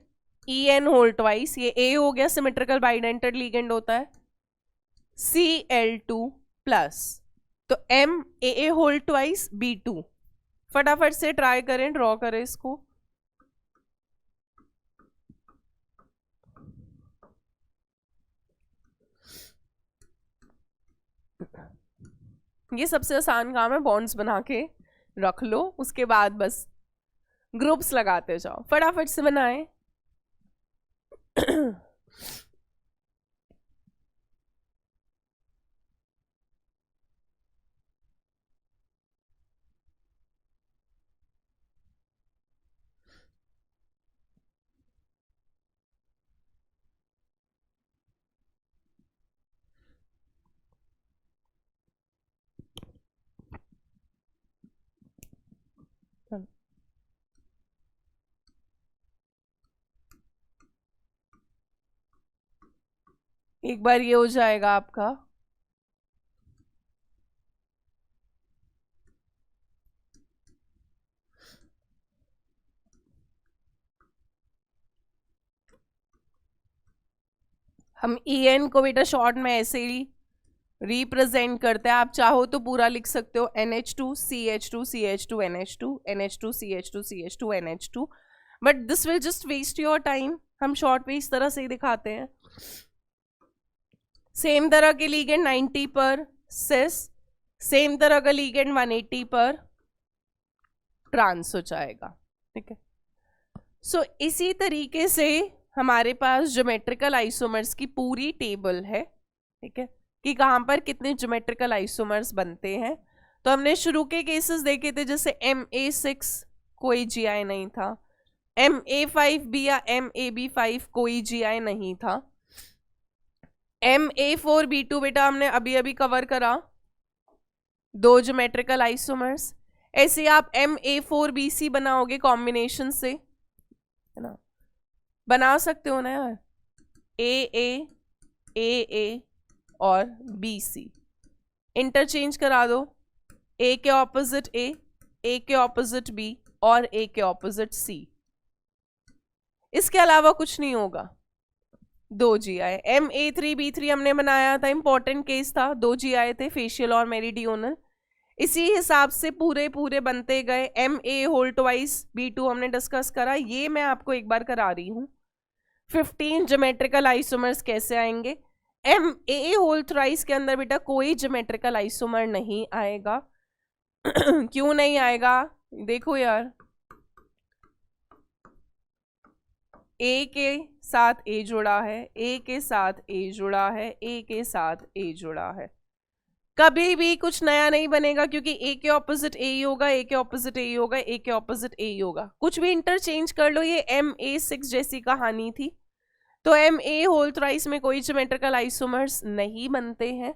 En2, ये A हो गया, सिमेट्रिकल बाइडेंटेड लिगेंड होता है, Cl2 प्लस, तो Ma2 B2। फटाफट से ट्राई करें, ड्रॉ करें इसको। ये सबसे आसान काम है, बॉन्ड्स बना के रख लो, उसके बाद बस ग्रुप्स लगाते जाओ, फटाफट से बनाएं। एक बार ये हो जाएगा आपका, हम En को बेटा शॉर्ट में ऐसे ही रिप्रेजेंट करते हैं। आप चाहो तो पूरा लिख सकते हो NH2 CH2 CH2 NH2 NH2 CH2 CH2 NH2, but this will just waste your time. हम शॉर्ट में इस तरह से ही दिखाते हैं। सेम तरह के लिगेंड 90 पर सिस, सेम तरह का लिगेंड 180 पर ट्रांस हो जाएगा, ठीक है। सो इसी तरीके से हमारे पास ज्योमेट्रिकल आइसोमर्स की पूरी टेबल है, ठीक है, कि कहाँ पर कितने ज्योमेट्रिकल आइसोमर्स बनते हैं। तो हमने शुरू के केसेस देखे थे, जैसे Ma6 कोई GI नहीं था, Ma5B या MAB5 कोई GI नहीं था, Ma4B2 बेटा हमने अभी अभी कवर करा, 2 ज्योमेट्रिकल आइसोमर्स। ऐसे आप Ma4BC बनाओगे कॉम्बिनेशन से, है ना, बना सकते हो ना यार, AA और BC इंटरचेंज करा दो, A के ऑपोजिट A के ऑपोजिट B और A के ऑपोजिट C। इसके अलावा कुछ नहीं होगा। 2 GI Ma3B3 हमने बनाया था, इंपॉर्टेंट केस था, 2 GI थे, फेशियल और मेरिडियोनल। इसी हिसाब से पूरे बनते गए। Ma2 B2 हमने डिस्कस करा, ये मैं आपको एक बार करा रही हूँ। 15 ज्योमेट्रिकल आइसोमर्स कैसे आएंगे। Ma3 के अंदर बेटा कोई ज्योमेट्रिकल आइसोमर नहीं आएगा। क्यों नहीं आएगा, देखो यार, A के साथ A जुड़ा है, A के साथ A जुड़ा है, A के साथ A जुड़ा है, कभी भी कुछ नया नहीं बनेगा, क्योंकि ए के ऑपोजिट ए ही होगा, ए के ऑपोजिट ए ही होगा, ए के ऑपोजिट ए ही होगा। कुछ भी इंटरचेंज कर लो, ये MA6 जैसी कहानी थी। तो MA होल थ्राइस में कोई ज्योमेट्रिकल आइसोमर्स नहीं बनते हैं।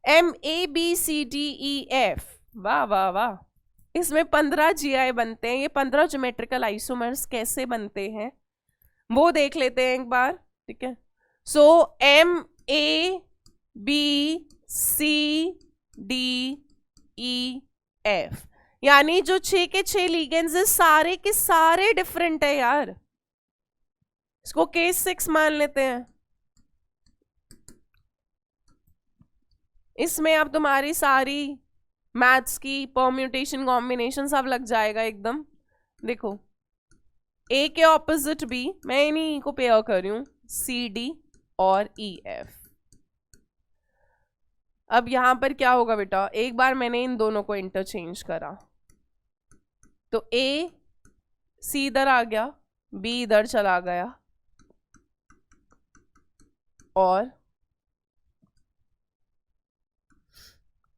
MABCDEF, वाह वाह वाह, इसमें 15 GI बनते हैं। ये 15 ज्योमेट्रिकल आइसोमर्स कैसे बनते हैं वो देख लेते हैं एक बार, ठीक है। सो MABCDEF, यानी जो 6 के 6 लिगेंड्स है सारे के सारे डिफरेंट है यार। इसको केस 6 मान लेते हैं। इसमें अब तुम्हारी सारी मैथ्स की परम्यूटेशन कॉम्बिनेशन सब लग जाएगा एकदम। देखो ए के ऑपोजिट बी, मैं इन्हीं को पेयर कर रही हूं, CD और EF। अब यहां पर क्या होगा बेटा, एक बार मैंने इन दोनों को इंटरचेंज करा तो A C इधर आ गया, B इधर चला गया और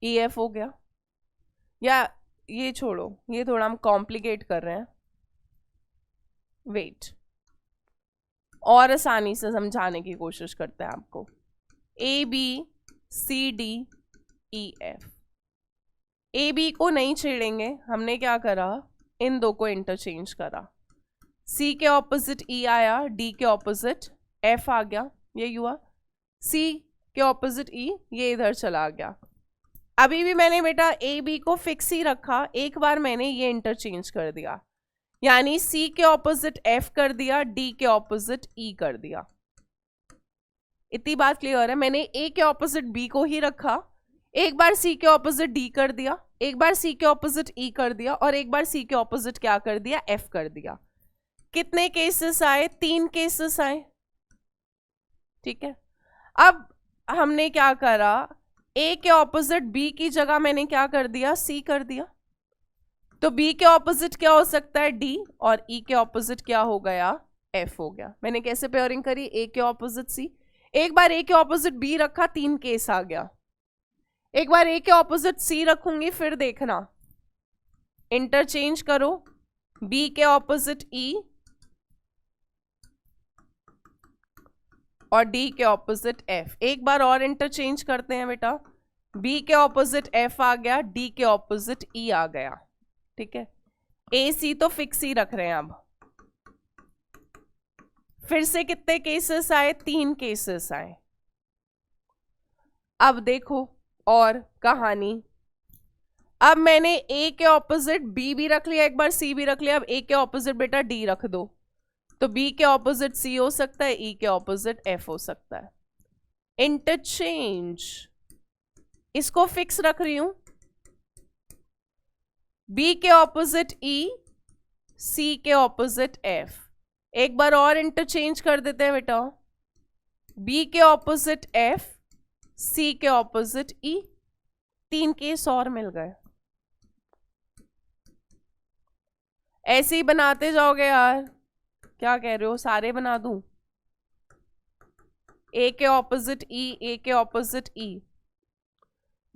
EF हो गया। या ये छोड़ो, ये थोड़ा हम कॉम्प्लिकेट कर रहे हैं, वेट, और आसानी से समझाने की कोशिश करते हैं आपको। ABCDEF, AB को नहीं छेड़ेंगे, हमने क्या करा, इन दो को इंटरचेंज करा। C के ऑपोजिट E आया, D के ऑपोजिट F आ गया, ये हुआ। C के ऑपोजिट E, ये इधर चला गया। अभी भी मैंने बेटा AB को फिक्स ही रखा, एक बार मैंने ये इंटरचेंज कर दिया, यानी C के ऑपोजिट F कर दिया, D के ऑपोजिट E कर दिया। इतनी बात क्लियर है। मैंने A के ऑपोजिट B को ही रखा, एक बार C के ऑपोजिट D कर दिया, एक बार C के ऑपोजिट E कर दिया, और एक बार C के ऑपोजिट क्या कर दिया, F कर दिया। कितने केसेस आए, 3 केसेस आए, ठीक है। अब हमने क्या करा, A के ऑपोजिट B की जगह मैंने क्या कर दिया, C कर दिया। तो B के ऑपोजिट क्या हो सकता है, D, और E के ऑपोजिट क्या हो गया, F हो गया। मैंने कैसे पेयरिंग करी, A के ऑपोजिट C, एक बार A के ऑपोजिट B रखा, 3 केस आ गया। एक बार A के ऑपोजिट C रखूंगी, फिर देखना, इंटरचेंज करो, B के ऑपोजिट E और D के ऑपोजिट F। एक बार और इंटरचेंज करते हैं बेटा, B के ऑपोजिट F आ गया, D के ऑपोजिट E आ गया, ठीक है। AC तो फिक्स ही रख रहे हैं। अब फिर से कितने केसेस आए, 3 केसेस आए। अब देखो और कहानी, अब मैंने A के ऑपोजिट B भी रख लिया, एक बार C भी रख लिया, अब A के ऑपोजिट बेटा D रख दो, तो B के ऑपोजिट C हो सकता है, E के ऑपोजिट F हो सकता है। इंटरचेंज, इसको फिक्स रख रही हूं, B के ऑपोजिट E, C के ऑपोजिट F। एक बार और इंटरचेंज कर देते हैं बेटा, B के ऑपोजिट F, C के ऑपोजिट E। 3 केस और मिल गए। ऐसे ही बनाते जाओगे यार, क्या कह रहे हो, सारे बना दूं, A के ऑपोजिट E, A के ऑपोजिट E।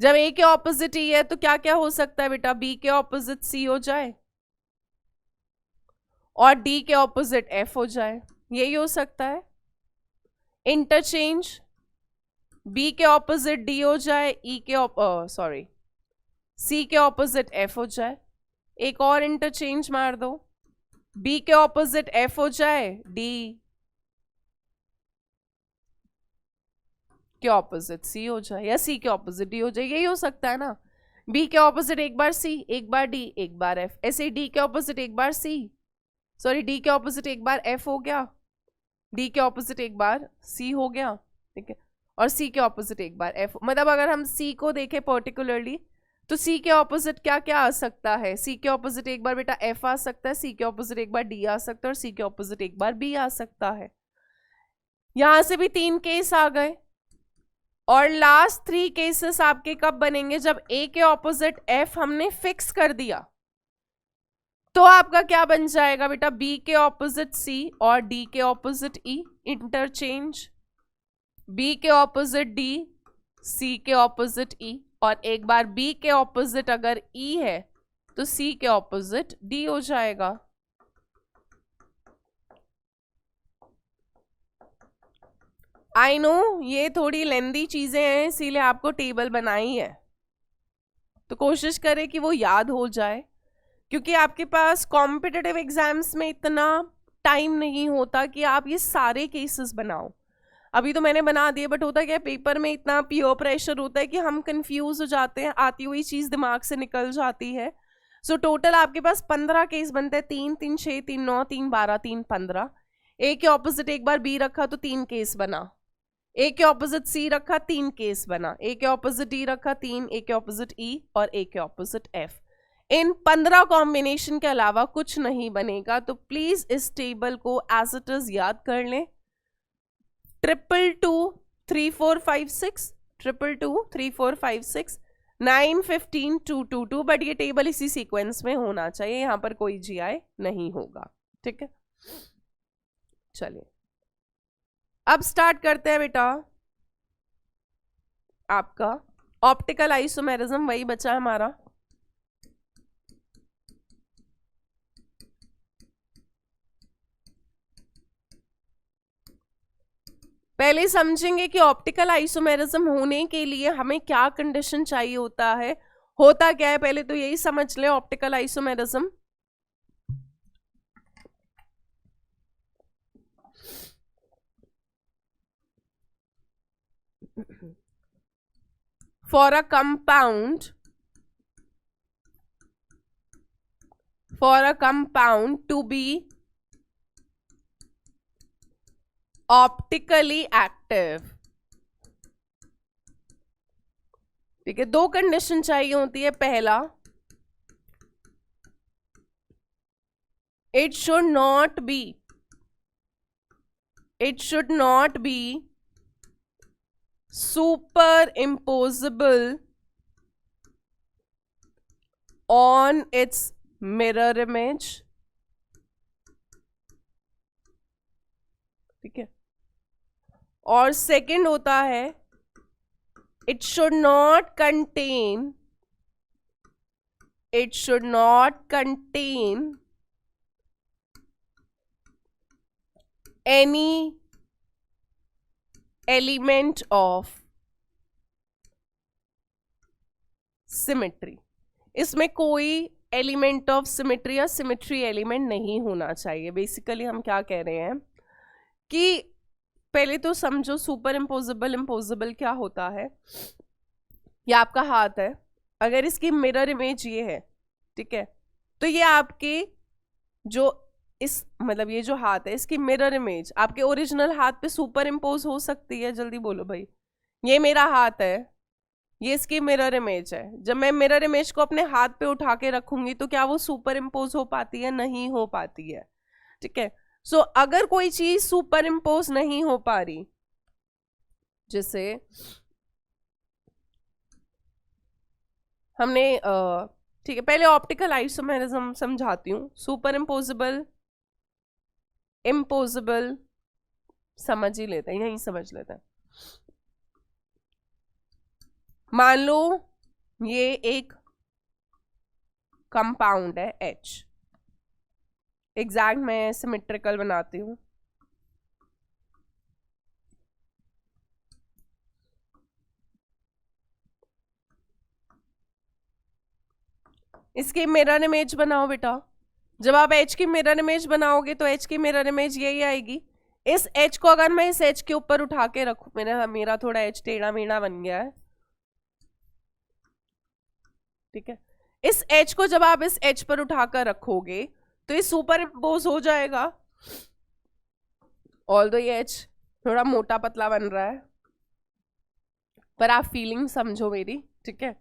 जब A के ऑपोजिट E है तो क्या क्या हो सकता है बेटा, B के ऑपोजिट C हो जाए और D के ऑपोजिट F हो जाए, यही हो सकता है। इंटरचेंज, B के ऑपोजिट D हो जाए, C के ऑपोजिट F हो जाए। एक और इंटरचेंज मार दो, B के ऑपोजिट F हो जाए, D के ऑपोजिट C हो जाए, या C के ऑपोजिट D हो जाए, यही हो सकता है ना। B के ऑपोजिट एक बार C, एक बार D, एक बार F, ऐसे D के ऑपोजिट एक बार D के ऑपोजिट एक बार F हो गया, D के ऑपोजिट एक बार C हो गया, ठीक है, और C के ऑपोजिट एक बार F। मतलब अगर हम C को देखें पर्टिकुलरली तो C के ऑपोजिट क्या क्या आ सकता है, C के ऑपोजिट एक बार बेटा F आ सकता है, C के ऑपोजिट एक बार D आ सकता है, और C के ऑपोजिट एक बार B आ सकता है। यहां से भी 3 केस आ गए, और लास्ट 3 केसेस आपके कब बनेंगे, जब A के ऑपोजिट F हमने फिक्स कर दिया। तो आपका क्या बन जाएगा बेटा, B के ऑपोजिट C और D के ऑपोजिट E। इंटरचेंज, B के ऑपोजिट D, C के ऑपोजिट E। और एक बार B के ऑपोजिट अगर E है तो C के ऑपोजिट D हो जाएगा। आई नो ये थोड़ी लेंदी चीजें हैं, इसीलिए आपको टेबल बनाई है, तो कोशिश करें कि वो याद हो जाए, क्योंकि आपके पास कॉम्पिटिटिव एग्जाम्स में इतना टाइम नहीं होता कि आप ये सारे केसेस बनाओ। अभी तो मैंने बना दिए, बट होता क्या है पेपर में इतना पीयर प्रेशर होता है कि हम कंफ्यूज हो जाते हैं, आती हुई चीज दिमाग से निकल जाती है। सो टोटल आपके पास 15 केस बनते हैं, 3 3 6 3 9 3 12 3 15। ए के ऑपोजिट एक बार बी रखा तो 3 केस बना, ए के ऑपोजिट सी रखा 3 केस बना, ए के ऑपोजिट डी रखा 3, ए के ऑपोजिट ई और ए के ऑपोजिट एफ। इन 15 कॉम्बिनेशन के अलावा कुछ नहीं बनेगा, तो प्लीज इस टेबल को एज इट इज याद कर लें। 222 3 4 5 6, 222 3 4 5 6, 9 15 2 2 2, बट ये टेबल इसी सीक्वेंस में होना चाहिए, यहां पर कोई जीआई नहीं होगा। ठीक है, चलिए अब स्टार्ट करते हैं बेटा। आपका ऑप्टिकल आइसोमेरिज्म वही बचा हमारा। पहले समझेंगे कि ऑप्टिकल आइसोमेरिज्म होने के लिए हमें क्या कंडीशन चाहिए होता है, होता क्या है, पहले तो यही समझ ले। Optical isomerism for a compound to be optically active, ठीक है, दो कंडीशन चाहिए होती है। पहला, it should not be superimposable on its mirror image, ठीक है। और सेकंड होता है, it should not contain any element of symmetry। इसमें कोई एलिमेंट ऑफ सिमेट्री या सिमेट्री एलिमेंट नहीं होना चाहिए। बेसिकली हम क्या कह रहे हैं कि पहले तो समझो सुपर इम्पोजिबल इम्पोजिबल क्या होता है। ये आपका हाथ है, अगर इसकी मिरर इमेज ये है, ठीक है, तो ये आपके जो इस मतलब ये जो हाथ है इसकी मिरर इमेज आपके ओरिजिनल हाथ पे सुपर इम्पोज हो सकती है। जल्दी बोलो भाई, ये मेरा हाथ है, ये इसकी मिरर इमेज है। जब मैं मिरर इमेज को अपने हाथ पे उठा के रखूंगी तो क्या वो सुपर इम्पोज हो पाती है? नहीं हो पाती है। ठीक है, सो अगर कोई चीज सुपर इम्पोज नहीं हो पा रही, जैसे हमने ठीक है, पहले ऑप्टिकल आइसोमेरिज्म समझाती हूँ। सुपर इम्पोजिबल, इम्पोजिबल समझ ही लेते हैं, यही समझ लेते हैं। मान लो ये एक कंपाउंड है H, एग्जैक्ट मैं सिमेट्रिकल बनाती हूं। इसकी मिरर इमेज बनाओ बेटा। जब आप H की मिरर इमेज बनाओगे तो H की मिरर इमेज यही आएगी। इस H को अगर मैं इस H के ऊपर उठा के रखूं, मेरा थोड़ा H टेढ़ा मेढ़ा बन गया है, ठीक है, इस H को जब आप इस H पर उठाकर रखोगे तो ये सुपर इम्पोज हो जाएगा। ऑल्दो ये H थोड़ा मोटा पतला बन रहा है, पर आप फीलिंग समझो मेरी, ठीक है।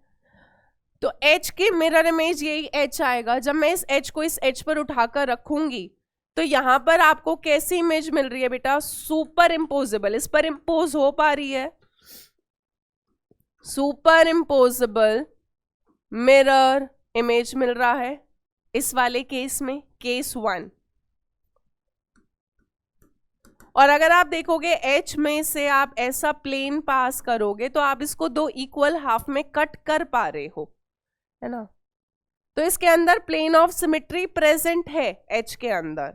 तो H की मिरर इमेज यही H आएगा। जब मैं इस H को इस H पर उठाकर रखूंगी तो यहां पर आपको कैसी इमेज मिल रही है बेटा? सुपर इम्पोजेबल, इस पर इम्पोज हो पा रही है, सुपर इम्पोजेबल मिरर इमेज मिल रहा है इस वाले केस में, केस 1। और अगर आप देखोगे H में से आप ऐसा प्लेन पास करोगे तो आप इसको दो इक्वल हाफ में कट कर पा रहे हो, है ना। तो इसके अंदर प्लेन ऑफ सिमेट्री प्रेजेंट है H के अंदर।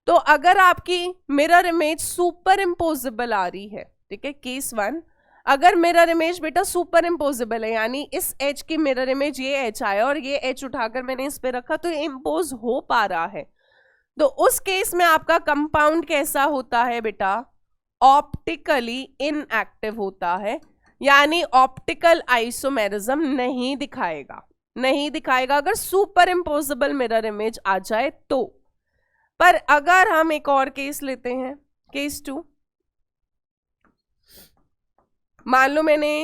तो अगर आपकी मिरर इमेज सुपर इम्पोजिबल आ रही है, ठीक है, केस 1, अगर मिरर इमेज बेटा सुपर इम्पोजिबल है, यानी इस H की मिरर इमेज ये H आया और ये H उठाकर मैंने इस पे रखा तो ये इम्पोज हो पा रहा है, तो उस केस में आपका कंपाउंड कैसा होता है बेटा, ऑप्टिकली इनएक्टिव होता है, यानी ऑप्टिकल आइसोमेरिज्म नहीं दिखाएगा, नहीं दिखाएगा अगर सुपर इम्पोजिबल मिरर इमेज आ जाए तो। पर अगर हम एक और केस लेते हैं, केस 2, मान लो मैंने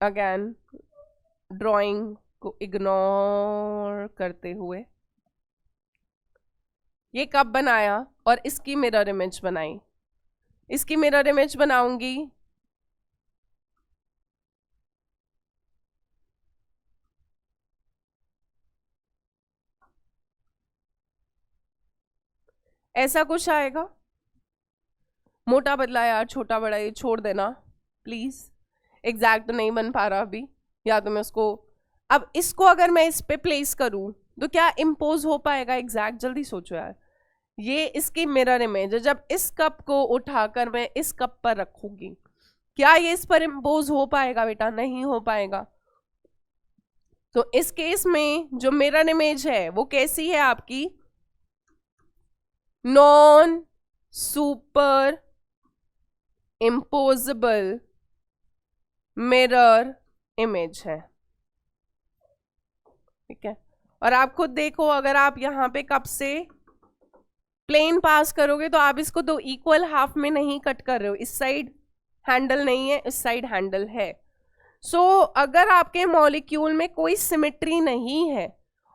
अगेन ड्राइंग को इग्नोर करते हुए ये कप बनाया और इसकी मिरर इमेज बनाई, इसकी मिरर इमेज बनाऊंगी, ऐसा कुछ आएगा। मोटा बदला यार, छोटा बड़ा ये छोड़ देना प्लीज, एग्जैक्ट नहीं बन पा रहा अभी, या तो मैं उसको, अब इसको अगर मैं इस पे प्लेस करूं तो क्या इम्पोज हो पाएगा एग्जैक्ट, जल्दी सोचो यार। ये इसकी मिरर इमेज है, जब इस कप को उठाकर मैं इस कप पर रखूंगी क्या ये इस पर इम्पोज हो पाएगा बेटा, नहीं हो पाएगा। तो इस केस में जो मिरर इमेज है वो कैसी है आपकी, non super imposable mirror image है, ठीक है। और आप खुद देखो, अगर आप यहाँ पे कप से प्लेन पास करोगे तो आप इसको दो इक्वल हाफ में नहीं कट कर रहे हो, इस साइड हैंडल नहीं है, इस साइड हैंडल है। सो अगर आपके मॉलिक्यूल में कोई सिमेट्री नहीं है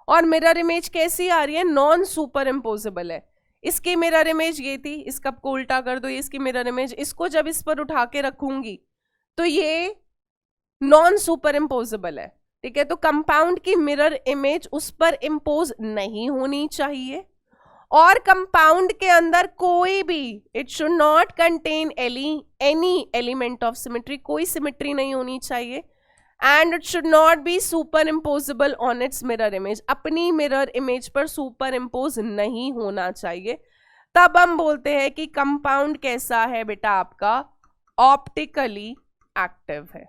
और मिरर इमेज कैसी आ रही है, नॉन सुपर इम्पोजिबल है, इसकी मिरर इमेज ये थी, इस कप को उल्टा कर दो, ये इसकी मिरर इमेज, इसको जब इस पर उठा के रखूंगी तो ये नॉन सुपर इम्पोजिबल है, ठीक है। तो कंपाउंड की मिरर इमेज उस पर इम्पोज नहीं होनी चाहिए, और कंपाउंड के अंदर कोई भी, it should not contain any element of symmetry, कोई सिमेट्री नहीं होनी चाहिए, and it should not be super imposable on it's mirror image, अपनी मिरर इमेज पर सुपर इम्पोज नहीं होना चाहिए। तब हम बोलते हैं कि कंपाउंड कैसा है बेटा आपका, ऑप्टिकली एक्टिव है,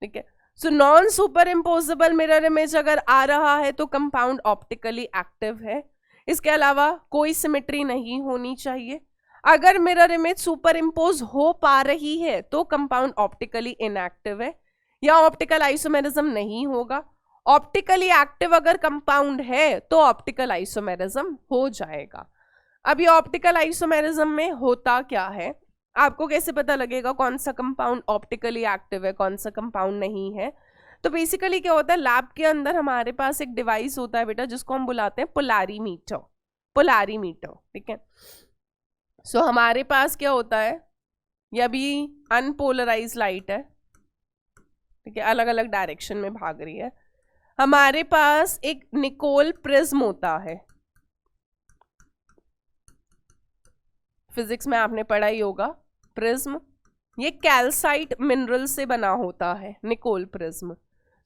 ठीक है। So non super imposable mirror image अगर आ रहा है तो कंपाउंड ऑप्टिकली एक्टिव है, इसके अलावा कोई सिमेट्री नहीं होनी चाहिए। अगर मिरर इमेज सुपर इम्पोज हो पा रही है तो कंपाउंड ऑप्टिकली इनएक्टिव है या ऑप्टिकल आइसोमेरिज्म नहीं होगा। ऑप्टिकली एक्टिव अगर कंपाउंड है तो ऑप्टिकल आइसोमेरिज्म हो जाएगा। अब ये ऑप्टिकल आइसोमेरिज्म में होता क्या है, आपको कैसे पता लगेगा कौन सा कंपाउंड ऑप्टिकली एक्टिव है, कौन सा कंपाउंड नहीं है। तो बेसिकली क्या होता है, लैब के अंदर हमारे पास एक डिवाइस होता है बेटा जिसको हम बुलाते हैं पोलैरीमीटर, पोलैरीमीटर, ठीक है। सो हमारे पास क्या होता है, ये अभी अनपोलराइज लाइट है, ठीक है, अलग अलग डायरेक्शन में भाग रही है। हमारे पास एक निकोल प्रिज्म होता है, फिजिक्स में आपने पढ़ा ही होगा प्रिज्म, ये कैल्साइट मिनरल से बना होता है निकोल प्रिज्म।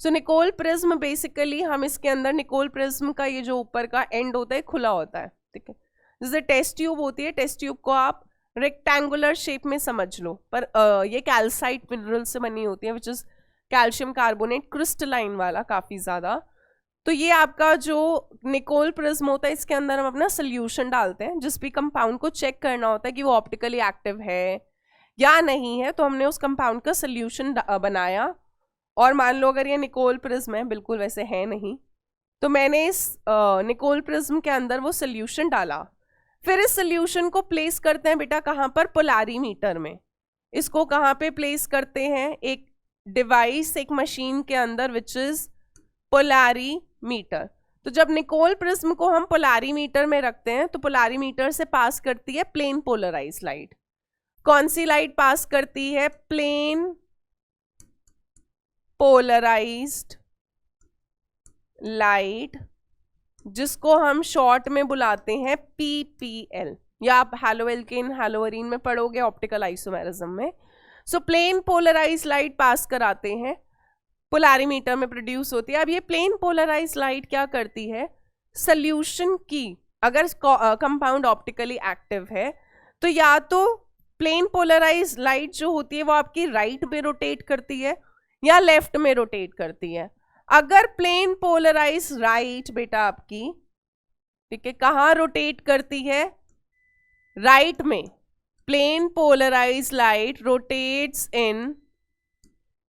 सो निकोल प्रिज्म बेसिकली हम इसके अंदर, निकोल प्रिज्म का ये जो ऊपर का एंड होता है खुला होता है, ठीक है, जैसे टेस्ट ट्यूब होती है, टेस्ट ट्यूब को आप रेक्टेंगुलर शेप में समझ लो, पर ये कैल्साइट मिनरल से बनी होती है, which is calcium carbonate, crystalline वाला काफी ज्यादा। तो ये आपका जो निकोल प्रिज्म होता है इसके अंदर हम अपना सोल्यूशन डालते हैं, जिस भी कंपाउंड को चेक करना होता है कि वो ऑप्टिकली एक्टिव है या नहीं है, तो हमने उस कंपाउंड का सोल्यूशन बनाया। और मान लो अगर ये निकोल प्रिज्म है, बिल्कुल वैसे है नहीं, तो मैंने इस निकोल प्रिज्म के अंदर वो सोल्यूशन डाला, फिर इस सोल्यूशन को प्लेस करते हैं बेटा कहाँ पर, पोलैरीमीटर में। इसको कहाँ पे प्लेस करते हैं, एक डिवाइस, एक मशीन के अंदर, विच इज पोलैरीमीटर। तो जब निकोल प्रिज्म को हम पोलैरीमीटर में रखते हैं तो पोलैरीमीटर से पास करती है प्लेन पोलराइज लाइट। कौन सी लाइट पास करती है, प्लेन पोलराइज्ड लाइट जिसको हम शॉर्ट में बुलाते हैं PPL, या आप हैलोएल्केन हैलोअरीन में पढ़ोगे ऑप्टिकल आइसोमेरिज्म में। So plane polarize light pass कराते हैं, पोलैरीमीटर में प्रोड्यूस होती है। अब ये प्लेन पोलराइज लाइट क्या करती है, सोल्यूशन की, अगर कंपाउंड ऑप्टिकली एक्टिव है तो या तो प्लेन पोलराइज लाइट जो होती है वो आपकी राइट में रोटेट करती है या लेफ्ट में रोटेट करती है। अगर प्लेन पोलराइज राइट बेटा आपकी, ठीक है, कहाँ रोटेट करती है, राइट में, plane polarize light rotates in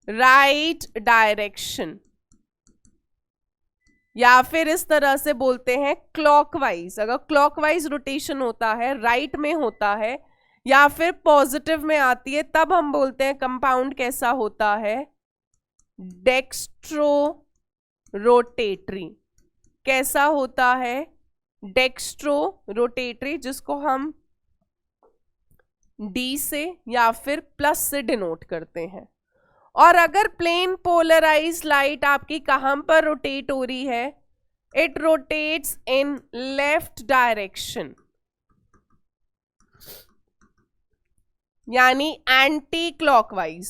right direction, या फिर इस तरह से बोलते हैं क्लॉकवाइज। अगर क्लॉकवाइज रोटेशन होता है, राइट में होता है या फिर पॉजिटिव में आती है, तब हम बोलते हैं कंपाउंड कैसा होता है, डेक्स्ट्रो रोटेटरी। कैसा होता है, डेक्स्ट्रो रोटेटरी, जिसको हम D से या फिर प्लस से डिनोट करते हैं। और अगर प्लेन पोलराइज लाइट आपकी कहां पर रोटेट हो रही है, it rotates in left direction, यानी एंटी क्लॉकवाइज,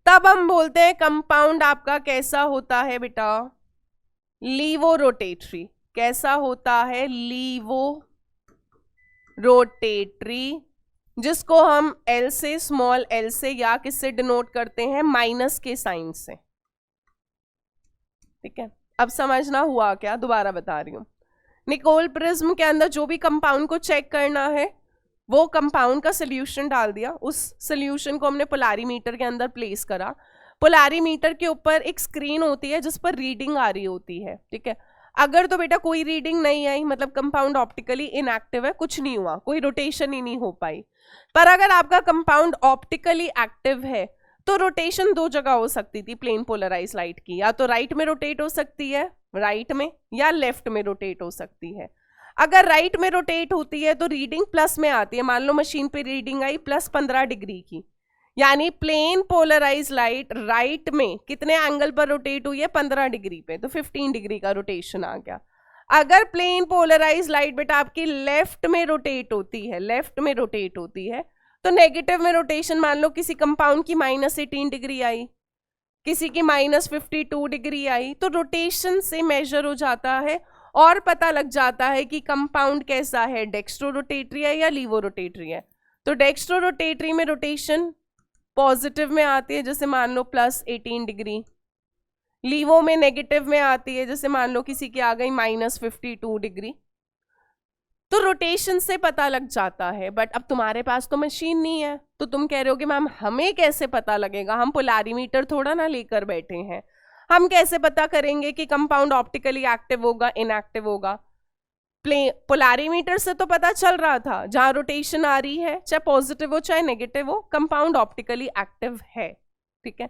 तब हम बोलते हैं कंपाउंड आपका कैसा होता है बेटा, लीवो रोटेटरी। कैसा होता है, लीवो रोटेटरी, जिसको हम L से, स्मॉल l से या किससे डिनोट करते हैं, माइनस के साइन से। ठीक है, अब समझना हुआ क्या, दोबारा बता रही हूं। निकोल प्रिज्म के अंदर जो भी कंपाउंड को चेक करना है, वो कंपाउंड का सोल्यूशन डाल दिया, उस सोल्यूशन को हमने पोलैरीमीटर के अंदर प्लेस करा। पोलैरीमीटर के ऊपर एक स्क्रीन होती है जिस पर रीडिंग आ रही होती है। ठीक है, अगर तो बेटा कोई रीडिंग नहीं आई, मतलब कंपाउंड ऑप्टिकली इनएक्टिव है, कुछ नहीं हुआ, कोई रोटेशन ही नहीं हो पाई। पर अगर आपका कंपाउंड ऑप्टिकली एक्टिव है तो रोटेशन दो जगह हो सकती थी प्लेन पोलराइज लाइट की, या तो राइट में रोटेट हो सकती है, राइट में, या लेफ्ट में रोटेट हो सकती है। अगर राइट में रोटेट होती है तो रीडिंग प्लस में आती है। मान लो मशीन पे रीडिंग आई +15 डिग्री की, यानी प्लेन पोलराइज लाइट राइट में कितने एंगल पर रोटेट हुई है, 15 डिग्री पे, तो 15 डिग्री का रोटेशन आ गया। अगर प्लेन पोलराइज लाइट बेटा आपकी लेफ्ट में रोटेट होती है, लेफ्ट में रोटेट होती है, तो नेगेटिव में रोटेशन, मान लो किसी कंपाउंड की -18 डिग्री आई, किसी की -52 डिग्री आई, तो रोटेशन से मेजर हो जाता है और पता लग जाता है कि कंपाउंड कैसा है, डेक्स्ट्रो रोटेटरी है या लीवो रोटेटरी है। तो डेक्स्ट्रो रोटेटरी में रोटेशन पॉजिटिव में आती है, जैसे मान लो +18 डिग्री, लीवो में नेगेटिव में आती है, जैसे मान लो किसी की आ गई -52 डिग्री। तो रोटेशन से पता लग जाता है। बट अब तुम्हारे पास तो मशीन नहीं है, तो तुम कह रहे हो कि मैम हमें कैसे पता लगेगा, हम पोलैरीमीटर थोड़ा ना लेकर बैठे हैं, हम कैसे पता करेंगे कि कंपाउंड ऑप्टिकली एक्टिव होगा, इनएक्टिव होगा। पोलैरीमीटर से तो पता चल रहा था, जहां रोटेशन आ रही है, चाहे पॉजिटिव हो चाहे नेगेटिव हो, कंपाउंड ऑप्टिकली एक्टिव है। ठीक है,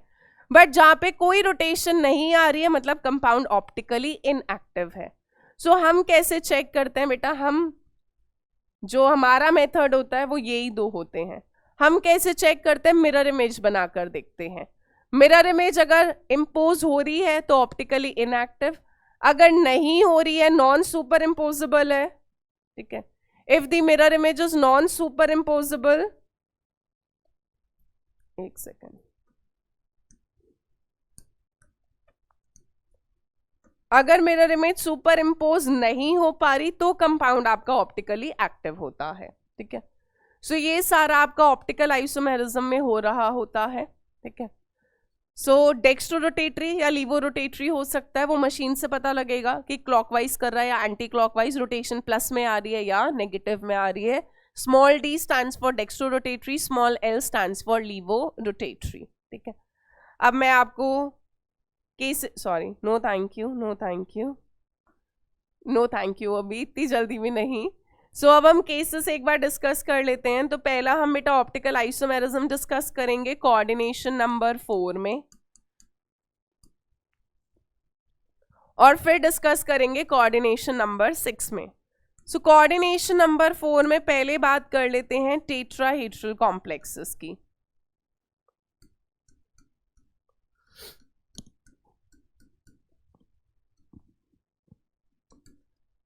बट जहां पे कोई रोटेशन नहीं आ रही है, मतलब कंपाउंड ऑप्टिकली इनएक्टिव है। सो हम कैसे चेक करते हैं बेटा, हम जो हमारा मेथड होता है वो यही दो होते हैं। हम कैसे चेक करते हैं, मिरर इमेज बनाकर देखते हैं। मिरर इमेज अगर इम्पोज हो रही है तो ऑप्टिकली इनएक्टिव, अगर नहीं हो रही है, नॉन सुपर इम्पोजेबल है। ठीक है, if the mirror image is non super imposable, एक सेकेंड, अगर मिरर इमेज सुपर इम्पोज नहीं हो पा रही तो कंपाउंड आपका ऑप्टिकली एक्टिव होता है। ठीक है, सो ये सारा आपका ऑप्टिकल आइसोमेरिज्म में हो रहा होता है। ठीक है, सो डेक्स्ट्रो रोटेटरी या लीवो रोटेटरी हो सकता है, वो मशीन से पता लगेगा कि क्लॉकवाइज कर रहा है या एंटी क्लॉकवाइज, रोटेशन प्लस में आ रही है या नेगेटिव में आ रही है। Small d stands for dextro rotatory, small l stands for levo rotatory. ठीक है, अब मैं आपको case, sorry, no thank you, no thank you, no thank you, अभी इतनी जल्दी भी नहीं। सो अब हम केसेस एक बार डिस्कस कर लेते हैं। तो पहला हम बेटा ऑप्टिकल आइसोमेरिज्म डिस्कस करेंगे कोऑर्डिनेशन नंबर 4 में, और फिर डिस्कस करेंगे कोऑर्डिनेशन नंबर 6 में। सो कोऑर्डिनेशन नंबर 4 में पहले बात कर लेते हैं टेट्राहेड्रल कॉम्प्लेक्सेस की।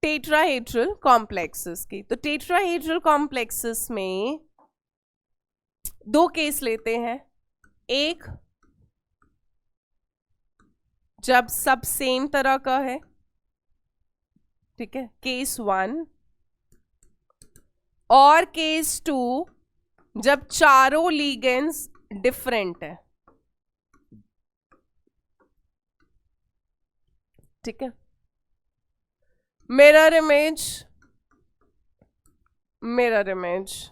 टेट्राहेड्रल कॉम्प्लेक्सेस की। तो टेट्राहेड्रल कॉम्प्लेक्सेस में दो केस लेते हैं। एक जब सब सेम तरह का है, ठीक है, केस 1, और केस 2 जब चारों लिगेंड्स डिफरेंट है, ठीक है। मिरर इमेज, मिरर इमेज,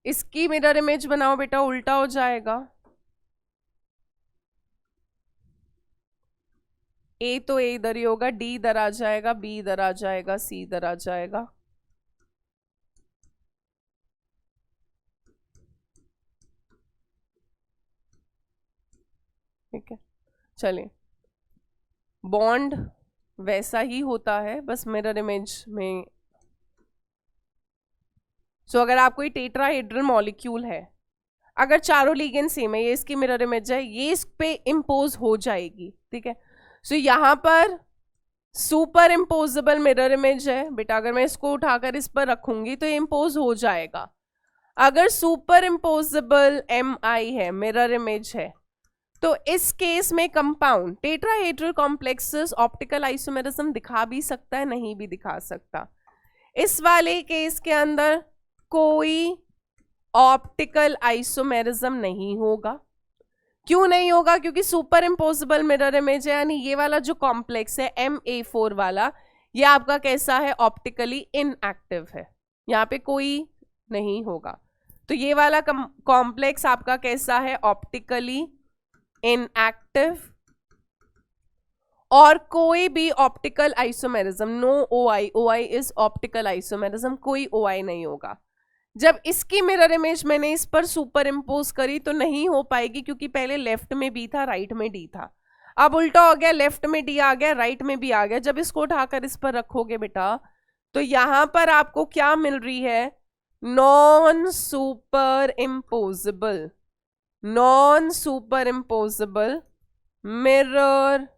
इसकी मिरर इमेज बनाओ बेटा, उल्टा हो जाएगा। ए तो ए इधर ही होगा, डी इधर आ जाएगा, बी इधर आ जाएगा, सी इधर आ जाएगा। ठीक है, चलिए, बॉन्ड वैसा ही होता है, बस मिरर इमेज में। सो अगर आपको ये टेट्राहेड्रल मॉलिक्यूल है, अगर चारों लिगेंड सेम है, ये इसकी मिरर इमेज है, ये इस पे इम्पोज हो जाएगी, ठीक है। सो यहाँ पर सुपर इम्पोजेबल मिरर इमेज है बेटा, अगर मैं इसको उठाकर इस पर रखूंगी तो ये इम्पोज हो जाएगा। अगर सुपर इम्पोजेबल MI है, मिरर इमेज है, तो इस केस में compound tetrahedral complexes optical isomerism दिखा भी सकता है, नहीं भी दिखा सकता। इस वाले केस के अंदर कोई ऑप्टिकल आइसोमेरिज्म नहीं होगा। क्यों नहीं होगा? क्योंकि सुपर इम्पोजिबल मिरर इमेज है, यानी ये वाला जो कॉम्प्लेक्स है MA4 वाला, ये आपका कैसा है? ऑप्टिकली इनएक्टिव है, यहाँ पे कोई नहीं होगा। तो ये वाला कॉम्प्लेक्स आपका कैसा है? Optically inactive. और कोई भी optical isomerism, no OI, OI is optical isomerism, कोई OI नहीं होगा। जब इसकी मिरर इमेज मैंने इस पर सुपर इम्पोज करी तो नहीं हो पाएगी, क्योंकि पहले लेफ्ट में बी था, राइट में डी था। अब उल्टा हो गया, लेफ्ट में डी आ गया, राइट में बी आ गया। जब इसको उठाकर इस पर रखोगे बेटा, तो यहां पर आपको क्या मिल रही है? Non super imposable, non super imposable mirror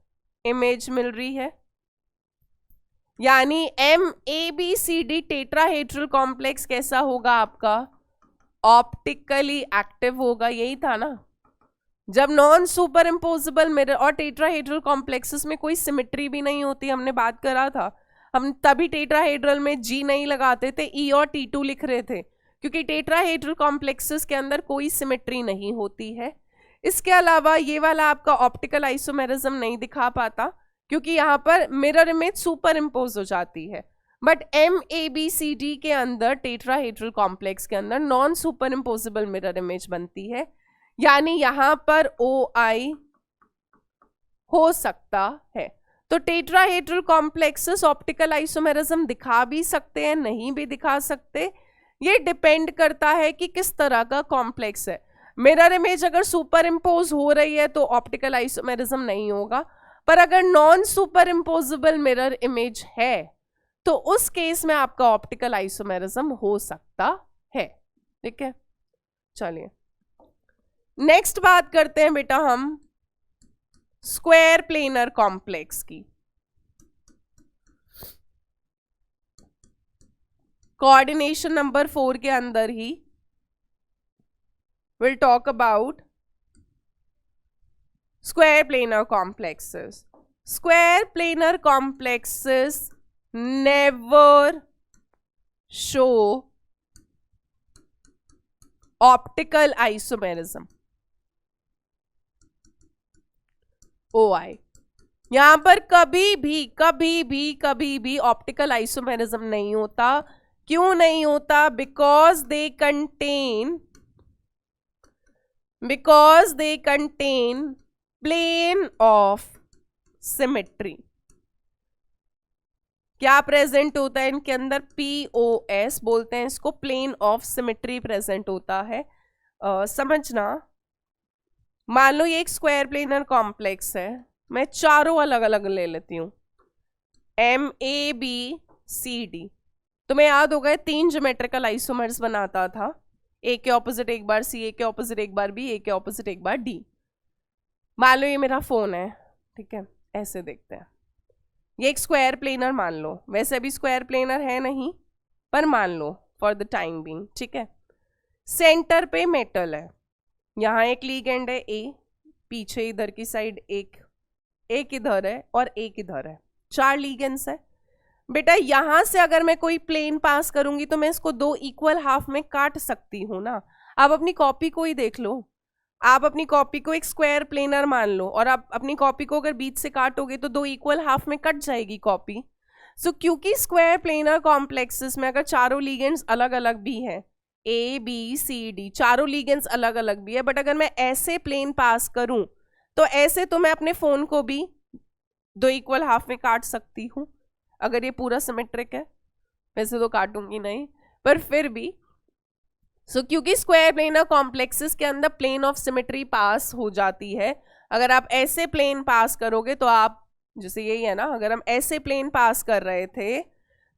image मिल रही है। यानी MABCD टेट्राहेड्रल कॉम्प्लेक्स कैसा होगा आपका? ऑप्टिकली एक्टिव होगा, यही था ना। जब नॉन सुपर इम्पोजिबल मिरर और टेट्राहेड्रल कॉम्प्लेक्सेस में कोई सिमेट्री भी नहीं होती, हमने बात करा था, हम तभी टेट्राहेड्रल में G नहीं लगाते थे, E और T2 लिख रहे थे, क्योंकि टेट्राहेड्रल कॉम्प्लेक्सेस के अंदर कोई सिमेट्री नहीं होती है। इसके अलावा ये वाला आपका ऑप्टिकल आइसोमेरिज्म नहीं दिखा पाता, क्योंकि यहाँ पर मिरर इमेज सुपर इम्पोज हो जाती है। बट MABCD के अंदर, टेट्राहेड्रल कॉम्प्लेक्स के अंदर non super imposable mirror image बनती है, यानी यहाँ पर OI हो सकता है। तो टेट्राहेड्रल कॉम्प्लेक्सेस ऑप्टिकल आइसोमेरिज्म दिखा भी सकते हैं, नहीं भी दिखा सकते, ये डिपेंड करता है कि किस तरह का कॉम्प्लेक्स है। मिरर इमेज अगर सुपर इम्पोज हो रही है तो ऑप्टिकल आइसोमेरिज्म नहीं होगा, पर अगर non super imposable mirror image है तो उस केस में आपका ऑप्टिकल आइसोमेरिज्म हो सकता है। ठीक है, चलिए नेक्स्ट बात करते हैं बेटा हम स्क्वायर प्लेनर कॉम्प्लेक्स की। कोऑर्डिनेशन नंबर 4 के अंदर he will talk about square planar complexes. Square planar complexes never show optical isomerism, OI। यहां पर कभी भी ऑप्टिकल आइसोमेरिज्म नहीं होता। क्यों नहीं होता? Because they contain plane of symmetry. क्या प्रेजेंट होता है इनके अंदर? POS बोलते हैं इसको, प्लेन ऑफ सिमेट्री प्रेजेंट होता है। समझना, मान लो ये एक स्क्वायर प्लेनर कॉम्प्लेक्स है, मैं चारों अलग अलग ले लेती हूँ, MABCD। तुम्हें याद होगा 3 ज्योमेट्रिकल आइसोमर्स बनाता था, ए के ऑपोजिट एक बार C, ए के ऑपोजिट एक बार B, ए के ऑपोजिट एक बार D। मान लो ये मेरा फोन है, ठीक है, ऐसे देखते हैं, ये एक स्क्वायर प्लेनर मान लो, वैसे अभी स्क्वायर प्लेनर है नहीं पर मान लो फॉर द टाइम बीइंग, ठीक है। सेंटर पे मेटल है, यहाँ एक लिगेंड है ए, पीछे इधर की साइड एक इधर है और एक इधर है, 4 लिगेंड्स है। बेटा यहां से अगर मैं कोई प्लेन पास करूंगी तो मैं इसको 2 इक्वल हाफ में काट सकती हूँ ना। आप अपनी कॉपी को ही देख लो, आप अपनी कॉपी को एक स्क्वायर प्लेनर मान लो और आप अपनी कॉपी को अगर बीच से काटोगे तो 2 इक्वल हाफ में कट जाएगी कॉपी। सो क्योंकि स्क्वायर प्लेनर कॉम्प्लेक्सेस में अगर चारों लिगेंड्स अलग अलग भी है, ए बी सी डी, चारों लिगेंड्स अलग अलग भी है, बट अगर मैं ऐसे प्लेन पास करूं तो ऐसे तो मैं अपने फोन को भी 2 इक्वल हाफ में काट सकती हूँ अगर ये पूरा सिमेट्रिक है। वैसे तो काटूंगी नहीं पर फिर भी। सो क्योंकि स्क्वायर प्लेनर कॉम्प्लेक्सेस के अंदर प्लेन ऑफ सिमेट्री पास हो जाती है, अगर आप ऐसे प्लेन पास करोगे तो आप, जैसे यही है ना, अगर हम ऐसे प्लेन पास कर रहे थे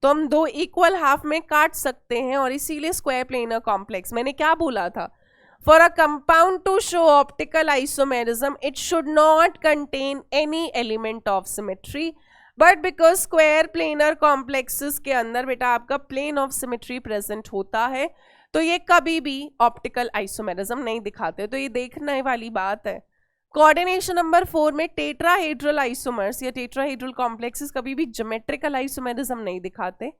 तो हम 2 इक्वल हाफ में काट सकते हैं, और इसीलिए स्क्वायर प्लेनर कॉम्प्लेक्स। मैंने क्या बोला था, for a compound to show optical isomerism it should not contain any element of symmetry, but because square planar complexes के अंदर बेटा आपका प्लेन ऑफ सिमेट्री प्रेजेंट होता है तो ये कभी भी ऑप्टिकल आइसोमेरिज्म नहीं दिखाते। तो ये देखने वाली बात है। कोऑर्डिनेशन नंबर 4 में टेट्राहेड्रल आइसोमर्स या टेट्राहेड्रल कॉम्प्लेक्सेस कभी भी ज्योमेट्रिकल आइसोमेरिज्म नहीं दिखाते,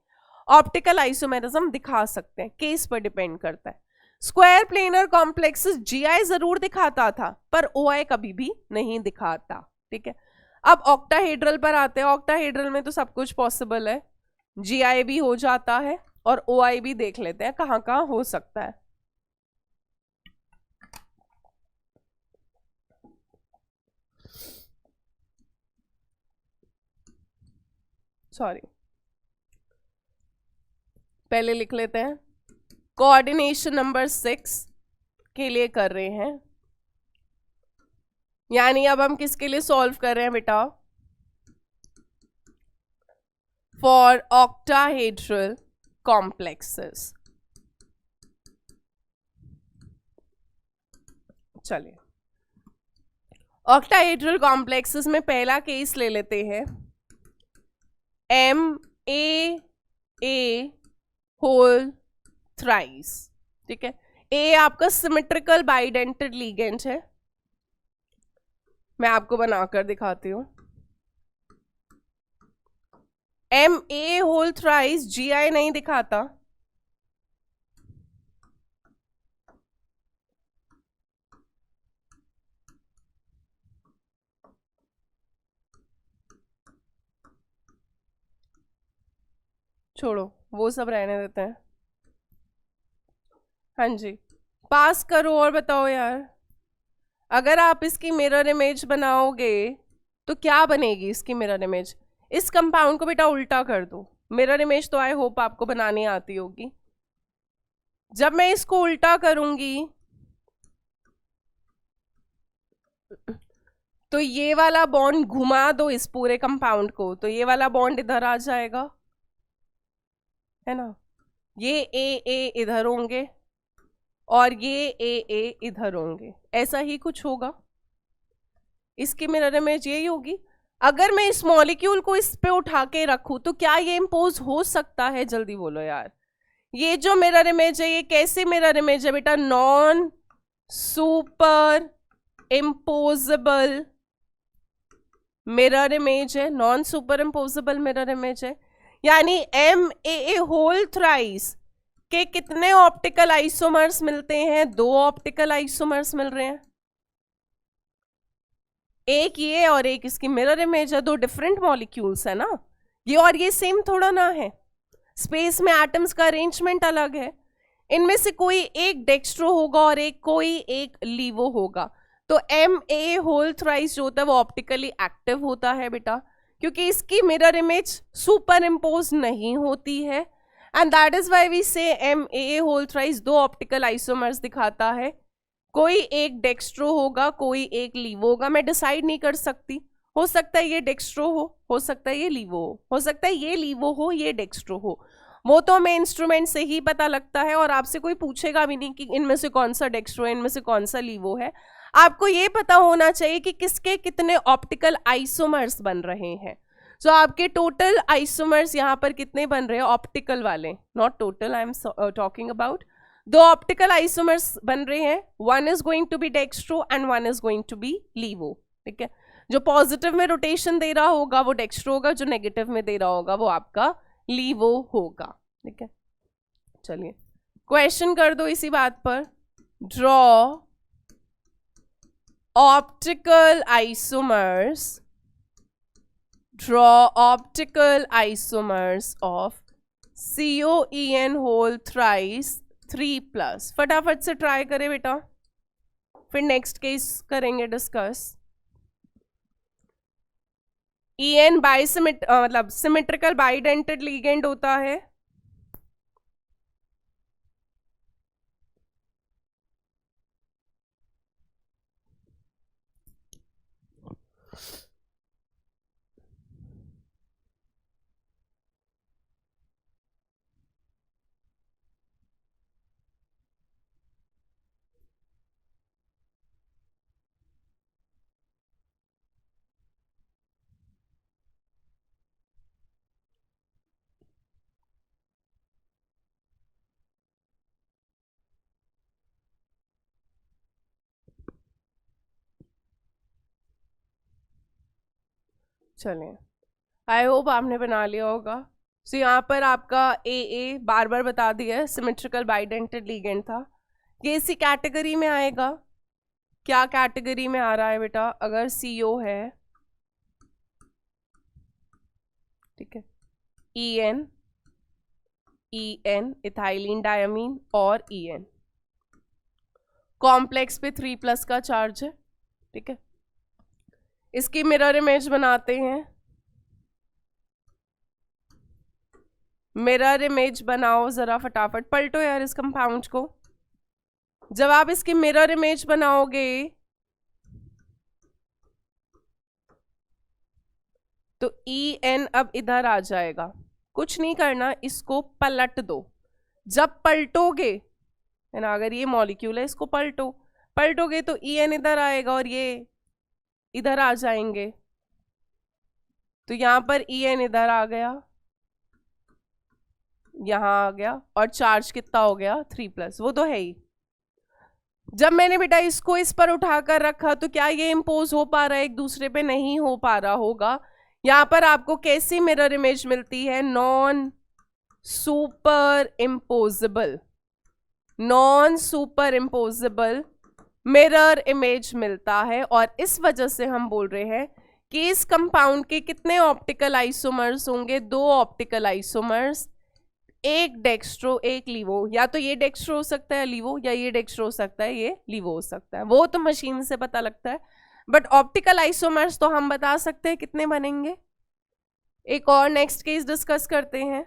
ऑप्टिकल आइसोमेरिज्म दिखा सकते हैं, केस पर डिपेंड करता है। स्क्वायर प्लेनर कॉम्प्लेक्सेस जीआई जरूर दिखाता था पर ओआई कभी भी नहीं दिखाता, ठीक है। अब ऑक्टाहेड्रल पर आते हैं। ऑक्टाहेड्रल में तो सब कुछ पॉसिबल है, जीआई भी हो जाता है और ओआई भी देख लेते हैं कहाँ कहाँ हो सकता है। सॉरी, पहले लिख लेते हैं। कोऑर्डिनेशन नंबर 6 के लिए कर रहे हैं, यानी अब हम किसके लिए सॉल्व कर रहे हैं बेटा, फॉर ऑक्टाहेड्रल कॉम्प्लेक्सेस। चलिए ऑक्टाहेड्रल कॉम्प्लेक्सेस में पहला केस ले लेते हैं, MAA होल थ्राइस, ठीक है। ए आपका सिमेट्रिकल बाइडेंटेड लिगेंड है, मैं आपको बनाकर दिखाती हूँ। MA होल थ्राइस GI नहीं दिखाता, छोड़ो वो सब रहने देते हैं। हाँ जी, पास करो और बताओ यार, अगर आप इसकी मिरर इमेज बनाओगे तो क्या बनेगी इसकी मिरर इमेज। इस कंपाउंड को बेटा उल्टा कर दो, मिरर इमेज तो आई होप आपको बनानी आती होगी। जब मैं इसको उल्टा करूंगी तो ये वाला बॉन्ड घुमा दो इस पूरे कंपाउंड को, तो ये वाला बॉन्ड इधर आ जाएगा, है ना। ये ए इधर होंगे और ये ए इधर होंगे, ऐसा ही कुछ होगा। इसकी मिरर इमेज यही होगी। अगर मैं इस मॉलिक्यूल को इस पे उठा के रखूं तो क्या ये इंपोज हो सकता है, जल्दी बोलो यार। ये जो मिरर इमेज है ये कैसे मिरर इमेज है बेटा, non super imposable mirror image है, non super imposable mirror image है। यानी MAA होल थ्राइस के कितने ऑप्टिकल आइसोमर्स मिलते हैं, 2 ऑप्टिकल आइसोमर्स मिल रहे हैं, एक ये और एक इसकी मिरर इमेज है। 2 डिफरेंट मॉलिक्यूल्स है ना ये, और ये सेम थोड़ा ना है, स्पेस में एटम्स का अरेंजमेंट अलग है। इनमें से कोई एक डेक्स्ट्रो होगा और कोई एक लीवो होगा। तो MAA होल थ्राइस जो होता है वो ऑप्टिकली एक्टिव होता है बेटा, क्योंकि इसकी मिरर इमेज सुपर इम्पोज नहीं होती है, and that is why we say MAA whole thrice 2 optical isomers दिखाता है। कोई एक डेक्स्ट्रो होगा, कोई एक लीवो होगा, मैं डिसाइड नहीं कर सकती, हो सकता है ये डेक्स्ट्रो हो सकता है ये लीवो हो सकता है ये लीवो हो, ये डेक्स्ट्रो हो, वो तो हमें इंस्ट्रूमेंट से ही पता लगता है। और आपसे कोई पूछेगा भी नहीं कि इनमें से कौन सा डेक्स्ट्रो है, इनमें से कौन सा लीवो है। आपको ये पता होना चाहिए कि किसके कितने ऑप्टिकल आइसोमर्स बन रहे हैं। सो आपके टोटल आइसोमर्स यहाँ पर कितने बन रहे हैं ऑप्टिकल वाले, not total, I am talking about दो ऑप्टिकल आइसोमर्स बन रहे हैं. One is going to be dextro and one is going to be levo. ठीक है, जो पॉजिटिव में रोटेशन दे रहा होगा वो डेक्स्ट्रो होगा, जो नेगेटिव में दे रहा होगा वो आपका लीवो होगा. ठीक है, चलिए क्वेश्चन कर दो इसी बात पर. Draw optical isomers, draw optical isomers of COEN whole thrice 3+. फटाफट से ट्राई करें बेटा, फिर नेक्स्ट केस करेंगे डिस्कस. EN मतलब सिमेट्रिकल बाइडेंटेड लिगेंड होता है. चलिए, आई होप आपने बना लिया होगा. सो यहाँ पर आपका ए बार बार बता दिया है, सिमेट्रिकल बाइडेंटेड लिगेंड था. ये इसी कैटेगरी में आएगा. क्या कैटेगरी में आ रहा है बेटा? अगर CO है, ठीक है, EN इथाइलिन डायमीन और EN कॉम्प्लेक्स पे 3+ का चार्ज है. ठीक है, इसकी मिरर इमेज बनाते हैं. मिरर इमेज बनाओ जरा फटाफट, पलटो यार इस कंपाउंड को. जब आप इसकी मिरर इमेज बनाओगे तो EN अब इधर आ जाएगा. कुछ नहीं करना, इसको पलट दो. जब पलटोगे है ना, अगर ये मॉलिक्यूल है इसको पलटोगे तो EN इधर आएगा और ये इधर आ जाएंगे. तो यहां पर EN इधर आ गया, यहां आ गया, और चार्ज कितना हो गया? 3+. वो तो है ही. जब मैंने बेटा इसको इस पर उठाकर रखा तो क्या ये इम्पोज हो पा रहा है? एक दूसरे पे नहीं हो पा रहा होगा. यहां पर आपको कैसी मिरर इमेज मिलती है? Non super imposable mirror image मिलता है. और इस वजह से हम बोल रहे हैं कि इस कंपाउंड के कितने ऑप्टिकल आइसोमर्स होंगे? 2 ऑप्टिकल आइसोमर्स, एक डेक्स्ट्रो एक लीवो. या तो ये डेक्स्ट्रो हो सकता है लीवो, या ये डेक्स्ट्रो हो सकता है ये लीवो हो सकता है. वो तो मशीन से पता लगता है, बट ऑप्टिकल आइसोमर्स तो हम बता सकते हैं कितने बनेंगे. एक और नेक्स्ट केस डिस्कस करते हैं,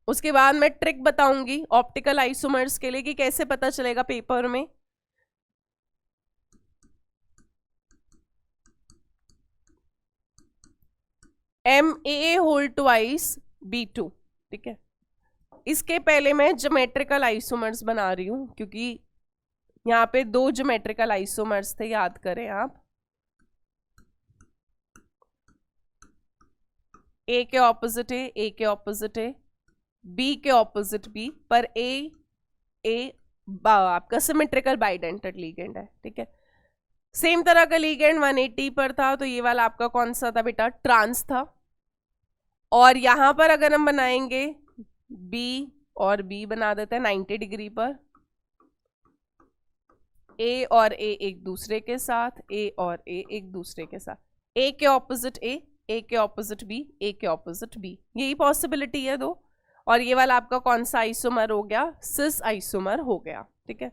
उसके बाद मैं ट्रिक बताऊंगी ऑप्टिकल आइसोमर्स के लिए कि कैसे पता चलेगा पेपर में. MA whole twice B2. ठीक है, इसके पहले मैं ज्योमेट्रिकल आइसोमर्स बना रही हूं, क्योंकि यहाँ पे 2 ज्योमेट्रिकल आइसोमर्स थे, याद करें आप. A के ऑपोजिट A के ऑपोजिट B के ऑपोजिट B, पर A आपका सिमेट्रिकल बाइडेंटेड लिगेंड है. ठीक है, सेम तरह का लिगेंड 180 पर था, तो ये वाला आपका कौन सा था बेटा? ट्रांस था. और यहां पर अगर हम बनाएंगे B और B बना देते हैं 90 डिग्री पर. A और A एक दूसरे के साथ, A और A एक दूसरे के साथ, A के ऑपोजिट A के ऑपोजिट B, A के ऑपोजिट B. यही पॉसिबिलिटी है 2. और ये वाला आपका कौन सा आइसोमर हो गया? सिस आइसोमर हो गया. ठीक है,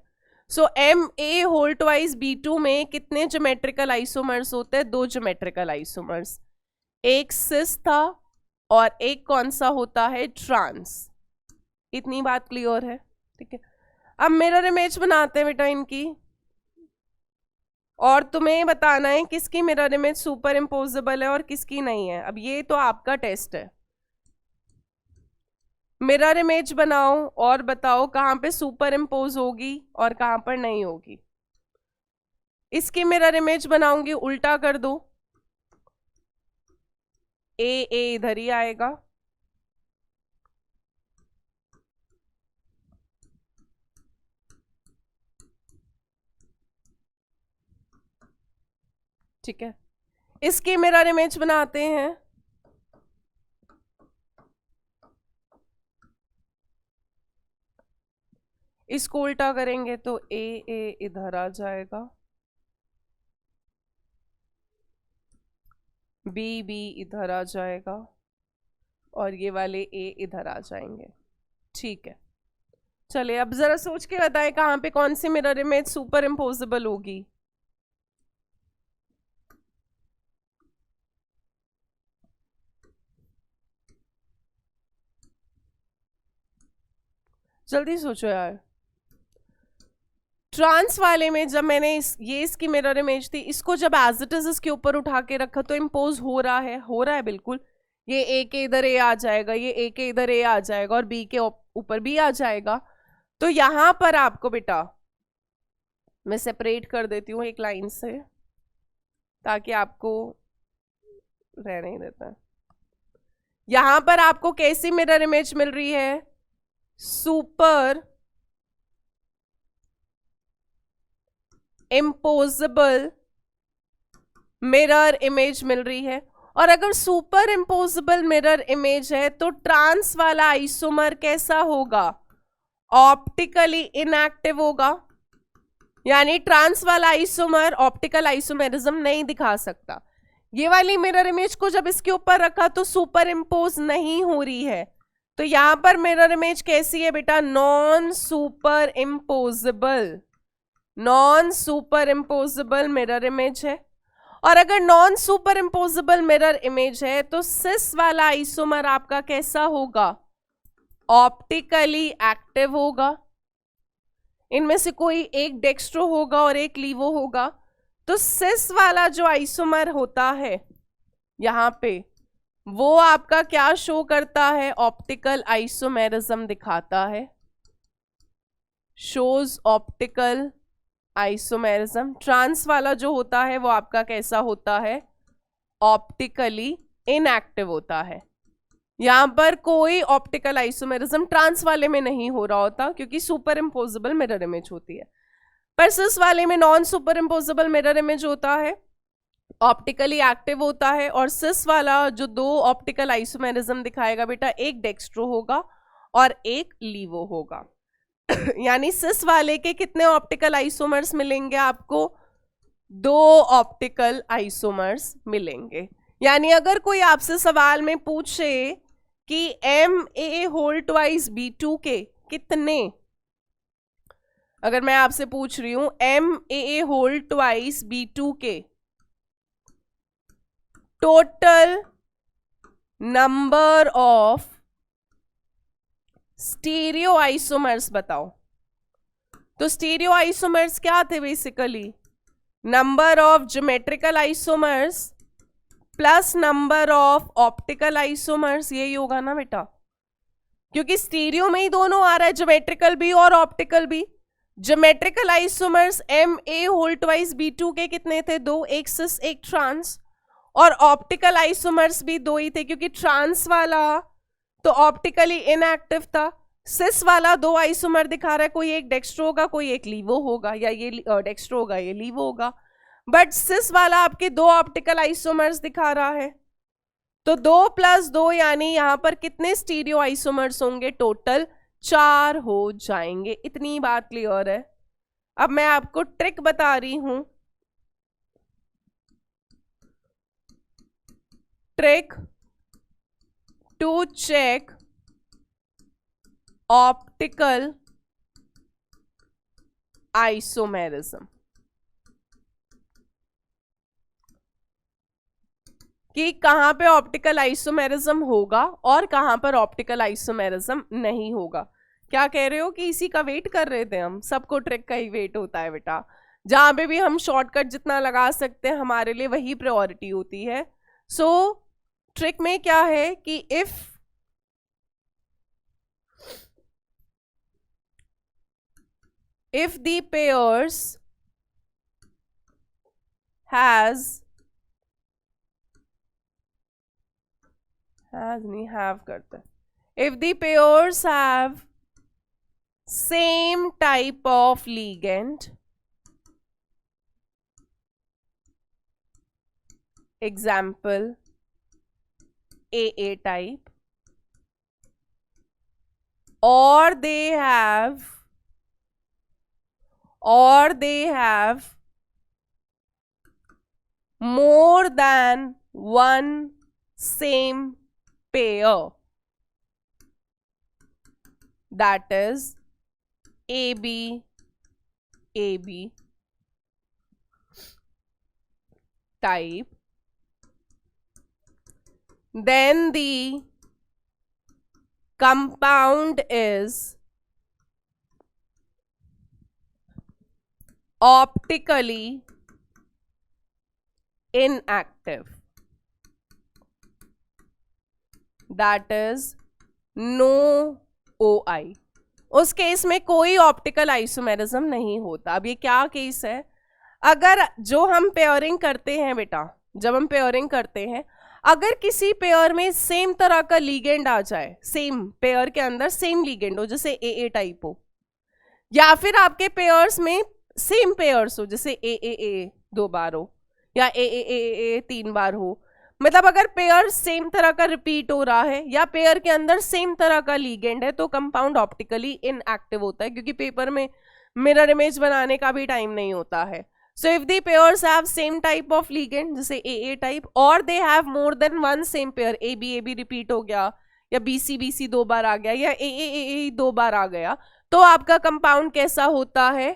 सो MA होल ट्वाइस B2 में कितने ज्योमेट्रिकल आइसोमर्स होते हैं? 2 ज्योमेट्रिकल आइसोमर्स. एक सिस था और एक कौन सा होता है? ट्रांस. इतनी बात क्लियर है. ठीक है, अब मिरर इमेज बनाते हैं बेटा इनकी, और तुम्हें बताना है किसकी मिरर इमेज सुपर इम्पोजेबल है और किसकी नहीं है. अब ये तो आपका टेस्ट है. मिरर इमेज बनाओ और बताओ कहाँ पे सुपर इम्पोज होगी और कहाँ पर नहीं होगी. इसकी मिरर इमेज बनाऊंगी, उल्टा कर दो, ए इधर ही आएगा, ठीक है। इसकी मिरर इमेज बनाते हैं, इसको उल्टा करेंगे तो ए इधर आ जाएगा, बी इधर आ जाएगा, और ये वाले ए इधर आ जाएंगे, ठीक है। चलिए अब जरा सोच के बताएं कहाँ पे कौन सी मिरर इमेज सुपर इम्पोजिबल होगी। जल्दी सोचो यार। ट्रांस वाले में जब मैंने ये इसकी मिरर इमेज थी, इसको जब एज इट इज इसके ऊपर उठा के रखा तो इम्पोज हो रहा है बिल्कुल। ये ए के इधर ए आ जाएगा, ये ए के इधर ए आ जाएगा, और बी के ऊपर बी आ जाएगा। तो यहां पर आपको बेटा मैं सेपरेट कर देती हूँ एक लाइन से, ताकि आपको रहने ही देता है। यहां पर आपको कैसी मिरर इमेज मिल रही है? सुपर इम्पोजिबल मिरर इमेज मिल रही है। और अगर सुपर इम्पोजिबल मिरर इमेज है तो ट्रांस वाला आइसोमर कैसा होगा? ऑप्टिकली इनएक्टिव होगा, यानी ट्रांस वाला आइसोमर ऑप्टिकल आइसोमेरिज्म नहीं दिखा सकता। ये वाली मिरर इमेज को जब इसके ऊपर रखा तो सुपर इम्पोज नहीं हो रही है, तो यहां पर मिरर इमेज कैसी है बेटा? Non super imposable, non super imposable mirror image है। और अगर non super imposable mirror image है तो सिस वाला आइसोमर आपका कैसा होगा? ऑप्टिकली एक्टिव होगा। इनमें से कोई एक डेक्स्ट्रो होगा और एक लीवो होगा। तो सिस वाला जो आइसोमर होता है यहां पे, वो आपका क्या शो करता है? ऑप्टिकल आइसोमेरिज्म दिखाता है, शोज ऑप्टिकल आइसोमेरिज्म। ट्रांस वाला जो होता है वो आपका कैसा होता है? ऑप्टिकली इनएक्टिव होता है। यहां पर कोई ऑप्टिकल आइसोमेरिज्म ट्रांस वाले में नहीं हो रहा होता, क्योंकि सुपर इम्पोजिबल मिरर इमेज होती है। पर सिस वाले में non super imposable mirror image होता है, ऑप्टिकली एक्टिव होता है। और सिस वाला जो दो ऑप्टिकल आइसोमेरिज्म दिखाएगा बेटा, एक डेक्स्ट्रो होगा और एक लीवो होगा। यानी सिस वाले के कितने ऑप्टिकल आइसोमर्स मिलेंगे आपको? दो ऑप्टिकल आइसोमर्स मिलेंगे। यानी अगर कोई आपसे सवाल में पूछे कि MA होल ट्वाइस B2 के कितने, अगर मैं आपसे पूछ रही हूं MA होल ट्वाइस B2 के total number of stereo isomers बताओ, तो स्टीरियो आइसोमर्स क्या थे? Basically number of geometrical isomers plus number of optical isomers, यही होगा ना बेटा, क्योंकि स्टीरियो में ही दोनों आ रहा है, ज्योमेट्रिकल भी और ऑप्टिकल भी। Geometrical isomers MA whole twice B2 के कितने थे? दो, एक सिस एक ट्रांस। और ऑप्टिकल आइसोमर्स भी दो ही थे, क्योंकि ट्रांस वाला तो ऑप्टिकली इनएक्टिव था, सिस वाला दो आइसोमर दिखा रहा है, कोई एक डेक्स्ट्रो होगा कोई एक लीवो होगा, या ये डेक्स्ट्रो होगा ये लीवो होगा। बट सिस वाला आपके दो ऑप्टिकल आइसोमर्स दिखा रहा है, तो 2 + 2 यानी यहां पर कितने स्टीरियो आइसोमर्स होंगे? टोटल 4 हो जाएंगे। इतनी बात क्लियर है। अब मैं आपको ट्रिक बता रही हूं, trick to check optical isomerism, कि कहां पे ऑप्टिकल आइसोमेरिज्म होगा और कहां पर ऑप्टिकल आइसोमेरिज्म नहीं होगा। क्या कह रहे हो कि इसी का वेट कर रहे थे हम? सबको ट्रिक का ही वेट होता है बेटा, जहां पे भी हम शॉर्टकट जितना लगा सकते हैं हमारे लिए वही प्रायोरिटी होती है। सो ट्रिक में क्या है कि if the pairs नहीं have करते, if the pairs have same type of ligand, example AA type, or they have more than one same pair, that is AB AB type, then the compound is optically inactive, that is no OI. उस केस में कोई ऑप्टिकल आइसोमेरिज्म नहीं होता. अब ये क्या केस है? अगर जो हम पेयरिंग करते हैं बेटा, जब हम पेयरिंग करते हैं, अगर किसी पेयर में सेम तरह का लीगेंड आ जाए, सेम पेयर के अंदर सेम लीगेंड हो, जैसे AA टाइप हो, या फिर आपके पेयर्स में सेम पेयर्स हो, जैसे AAA 2 बार हो या AAA 3 बार हो, मतलब अगर पेयर सेम तरह का रिपीट हो रहा है या पेयर के अंदर सेम तरह का लीगेंड है, तो कंपाउंड ऑप्टिकली इनएक्टिव होता है, क्योंकि पेपर में मिरर इमेज बनाने का भी टाइम नहीं होता है. So if the pairs have same type of ligand, जैसे AA टाइप, और they have more than one same pair, AB repeat हो गया, या BC 2 बार आ गया, या AA 2 बार आ गया, तो आपका कंपाउंड कैसा होता है?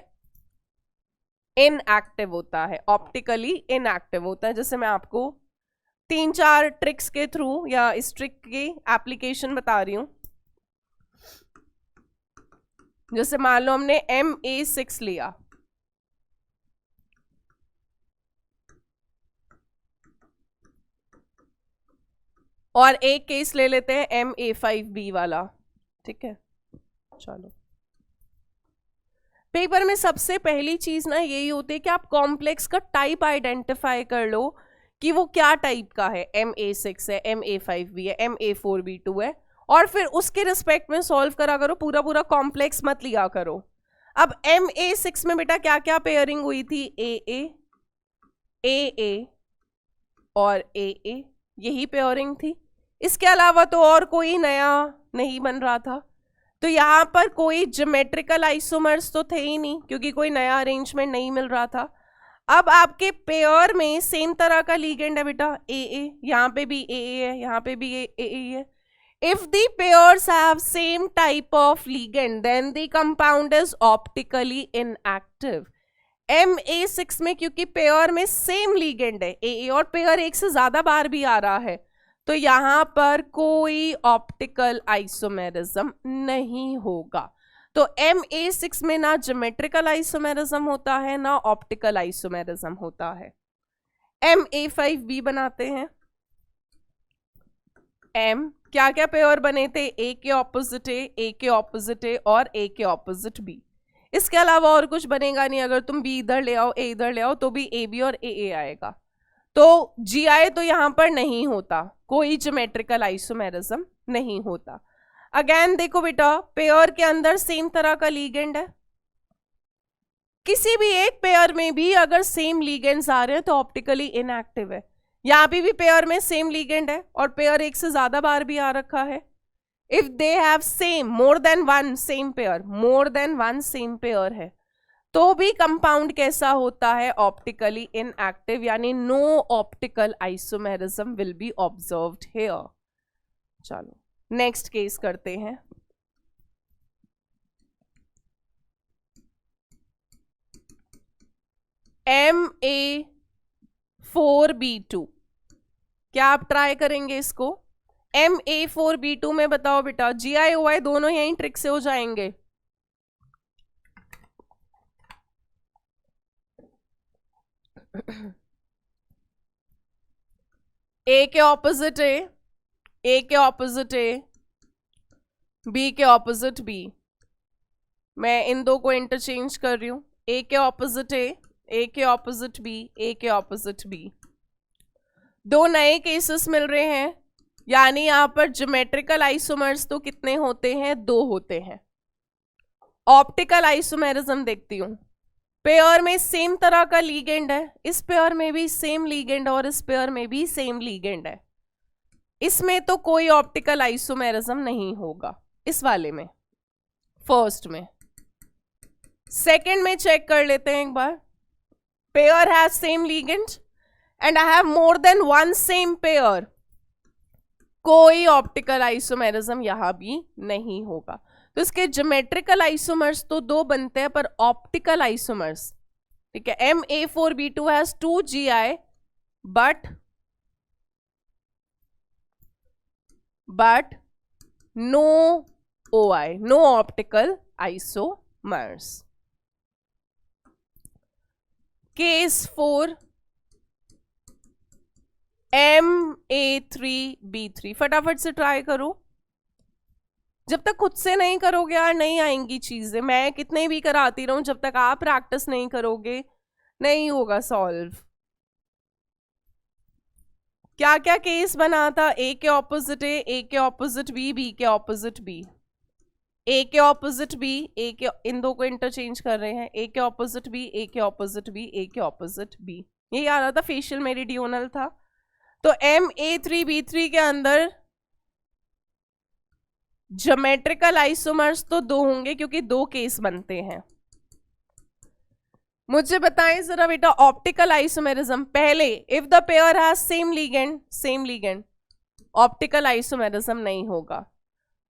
इनएक्टिव होता है, ऑप्टिकली इनएक्टिव होता है. जैसे मैं आपको 3-4 ट्रिक्स के थ्रू या इस ट्रिक की एप्लीकेशन बता रही हूं. जैसे मान लो हमने MA6 लिया, और एक केस ले लेते हैं MA5B वाला. ठीक है, चलो. पेपर में सबसे पहली चीज ना यही होती है कि आप कॉम्प्लेक्स का टाइप आइडेंटिफाई कर लो कि वो क्या टाइप का है. MA6 है, MA5B है, MA4B2 है, और फिर उसके रिस्पेक्ट में सॉल्व करा करो. पूरा पूरा कॉम्प्लेक्स मत लिया करो. अब MA6 में बेटा क्या क्या पेयरिंग हुई थी? AA और AA, यही पेयरिंग थी. इसके अलावा तो और कोई नया नहीं बन रहा था. तो यहाँ पर कोई ज्योमेट्रिकल आइसोमर्स तो थे ही नहीं, क्योंकि कोई नया अरेंजमेंट नहीं मिल रहा था. अब आपके पेयर में सेम तरह का लीगेंड है बेटा, AA, यहाँ पे भी AA है, यहाँ पे भी AA है. If the pairs have same type of ligand, then the compound is optically inactive. MA6 में क्योंकि पेयर में सेम लीगेंड है AA, और पेयर एक से ज्यादा बार भी आ रहा है, तो यहां पर कोई ऑप्टिकल आइसोमेरिज्म नहीं होगा. तो MA6 में ना ज्योमेट्रिकल आइसोमेरिज्म होता है, ना ऑप्टिकल आइसोमेरिज्म होता है. MA5B बनाते हैं. M क्या क्या पेयर बने थे? A के ऑपोजिट A के ऑपोजिट A और A के ऑपोजिट B. इसके अलावा और कुछ बनेगा नहीं. अगर तुम B इधर ले आओ, A इधर ले आओ, तो भी AB और AA आएगा. तो GI तो यहां पर नहीं होता, कोई ज्योमेट्रिकल आइसोमेरिज्म नहीं होता. अगेन देखो बेटा, पेयर के अंदर सेम तरह का लीगेंड है. किसी भी एक पेयर में भी अगर सेम लीगेंड्स आ रहे हैं तो ऑप्टिकली इनएक्टिव है. यहाँ भी पेयर में सेम लीगेंड है और पेयर एक से ज्यादा बार भी आ रखा है. If they have same more than one same pair, more than one same pair है, तो भी कंपाउंड कैसा होता है? ऑप्टिकली इनएक्टिव, यानी no optical isomerism will be observed here. चलो नेक्स्ट केस करते हैं. MA4B2, क्या आप ट्राई करेंगे इसको? MA4B2 में बताओ बेटा, GI-OI दोनों यही ट्रिक से हो जाएंगे. A के ऑपोजिट A के ऑपोजिट B के ऑपोजिट B. मैं इन दो को इंटरचेंज कर रही हूं. A के ऑपोजिट ए के ऑपोजिट बी, ए के ऑपोजिट बी। दो नए केसेस मिल रहे हैं, यानी यहां पर ज्योमेट्रिकल आइसोमर्स तो कितने होते हैं? 2 होते हैं। ऑप्टिकल आइसोमेरिज्म देखती हूं। पेयर में सेम तरह का लीगेंड है, इस पेयर में भी सेम लीगेंड और इस पेयर में भी सेम लीगेंड है, इसमें तो कोई ऑप्टिकल आइसोमेरिज्म नहीं होगा इस वाले में, फर्स्ट में। सेकंड में चेक कर लेते हैं एक बार। Pair has same ligand and I have more than one same pair, कोई ऑप्टिकल आइसोमेरिज्म यहां भी नहीं होगा। तो इसके ज्योमेट्रिकल आइसोमर्स तो 2 बनते हैं, पर ऑप्टिकल आइसोमर्स, ठीक है, MA4B2 has 2 GI but no OI, no optical isomers. Case 4 MA3B3, फटाफट से ट्राई करो। जब तक खुद से नहीं करोगे यार नहीं आएंगी चीजें, मैं कितने भी कराती रहूं, जब तक आप प्रैक्टिस नहीं करोगे नहीं होगा सॉल्व। क्या क्या केस बना था? ए के ऑपोजिट ए के ऑपोजिट बी के ऑपोजिट बी, ए के ऑपोजिट बी, ए के, इन दो को इंटरचेंज कर रहे हैं, ए के ऑपोजिट बी, ए के ऑपोजिट बी, ए के ऑपोजिट बी, यही आ रहा था, फेशियल मेरिडियोनल था। तो MA3B3 के अंदर ज्योमेट्रिकल आइसोमर्स तो 2 होंगे क्योंकि 2 केस बनते हैं। मुझे बताएं जरा बेटा ऑप्टिकल आइसोमेरिज्म। पहले if the pair has same ligand, optical isomerism नहीं होगा।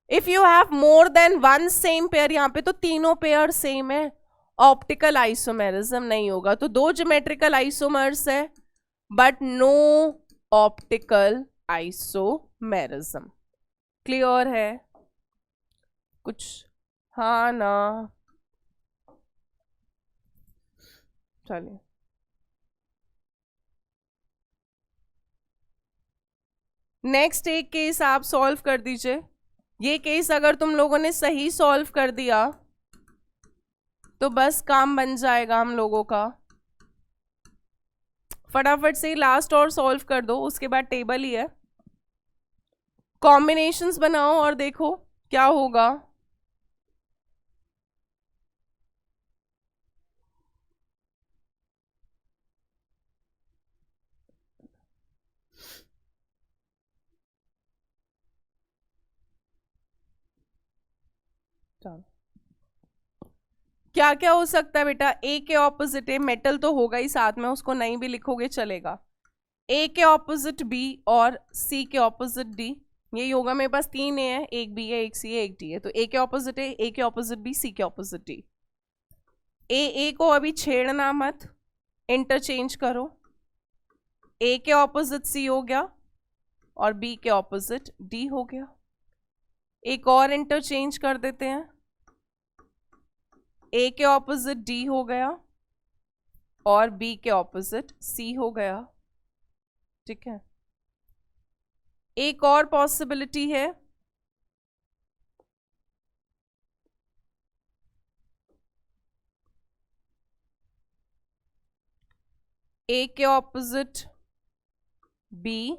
If you have more than one same pair, यहां पे तो तीनों पेयर सेम है, ऑप्टिकल आइसोमेरिज्म नहीं होगा। तो 2 ज्योमेट्रिकल आइसोमर्स है but no optical isomerism. Clear है कुछ? हाँ ना, चलिए। नेक्स्ट एक केस आप सॉल्व कर दीजिए। ये केस अगर तुम लोगों ने सही सॉल्व कर दिया तो बस काम बन जाएगा हम लोगों का। फटाफट से लास्ट और सॉल्व कर दो, उसके बाद टेबल ही है। कॉम्बिनेशंस बनाओ और देखो क्या होगा। क्या क्या हो सकता है बेटा? ए के ऑपोजिट ए, मेटल तो होगा ही साथ में, उसको नहीं भी लिखोगे चलेगा। ए के ऑपोजिट बी और सी के ऑपोजिट डी, यही होगा। मेरे पास 3 ए है, एक बी है, एक सी है, एक डी है। तो ए के ऑपोजिट ए के ऑपोजिट बी, सी के ऑपोजिट डी। ए को अभी छेड़ना मत, इंटरचेंज करो। ए के ऑपोजिट सी हो गया और बी के ऑपोजिट डी हो गया। एक और इंटरचेंज कर देते हैं, ए के ऑपोजिट डी हो गया और बी के ऑपोजिट सी हो गया, ठीक है। एक और पॉसिबिलिटी है, ए के ऑपोजिट बी,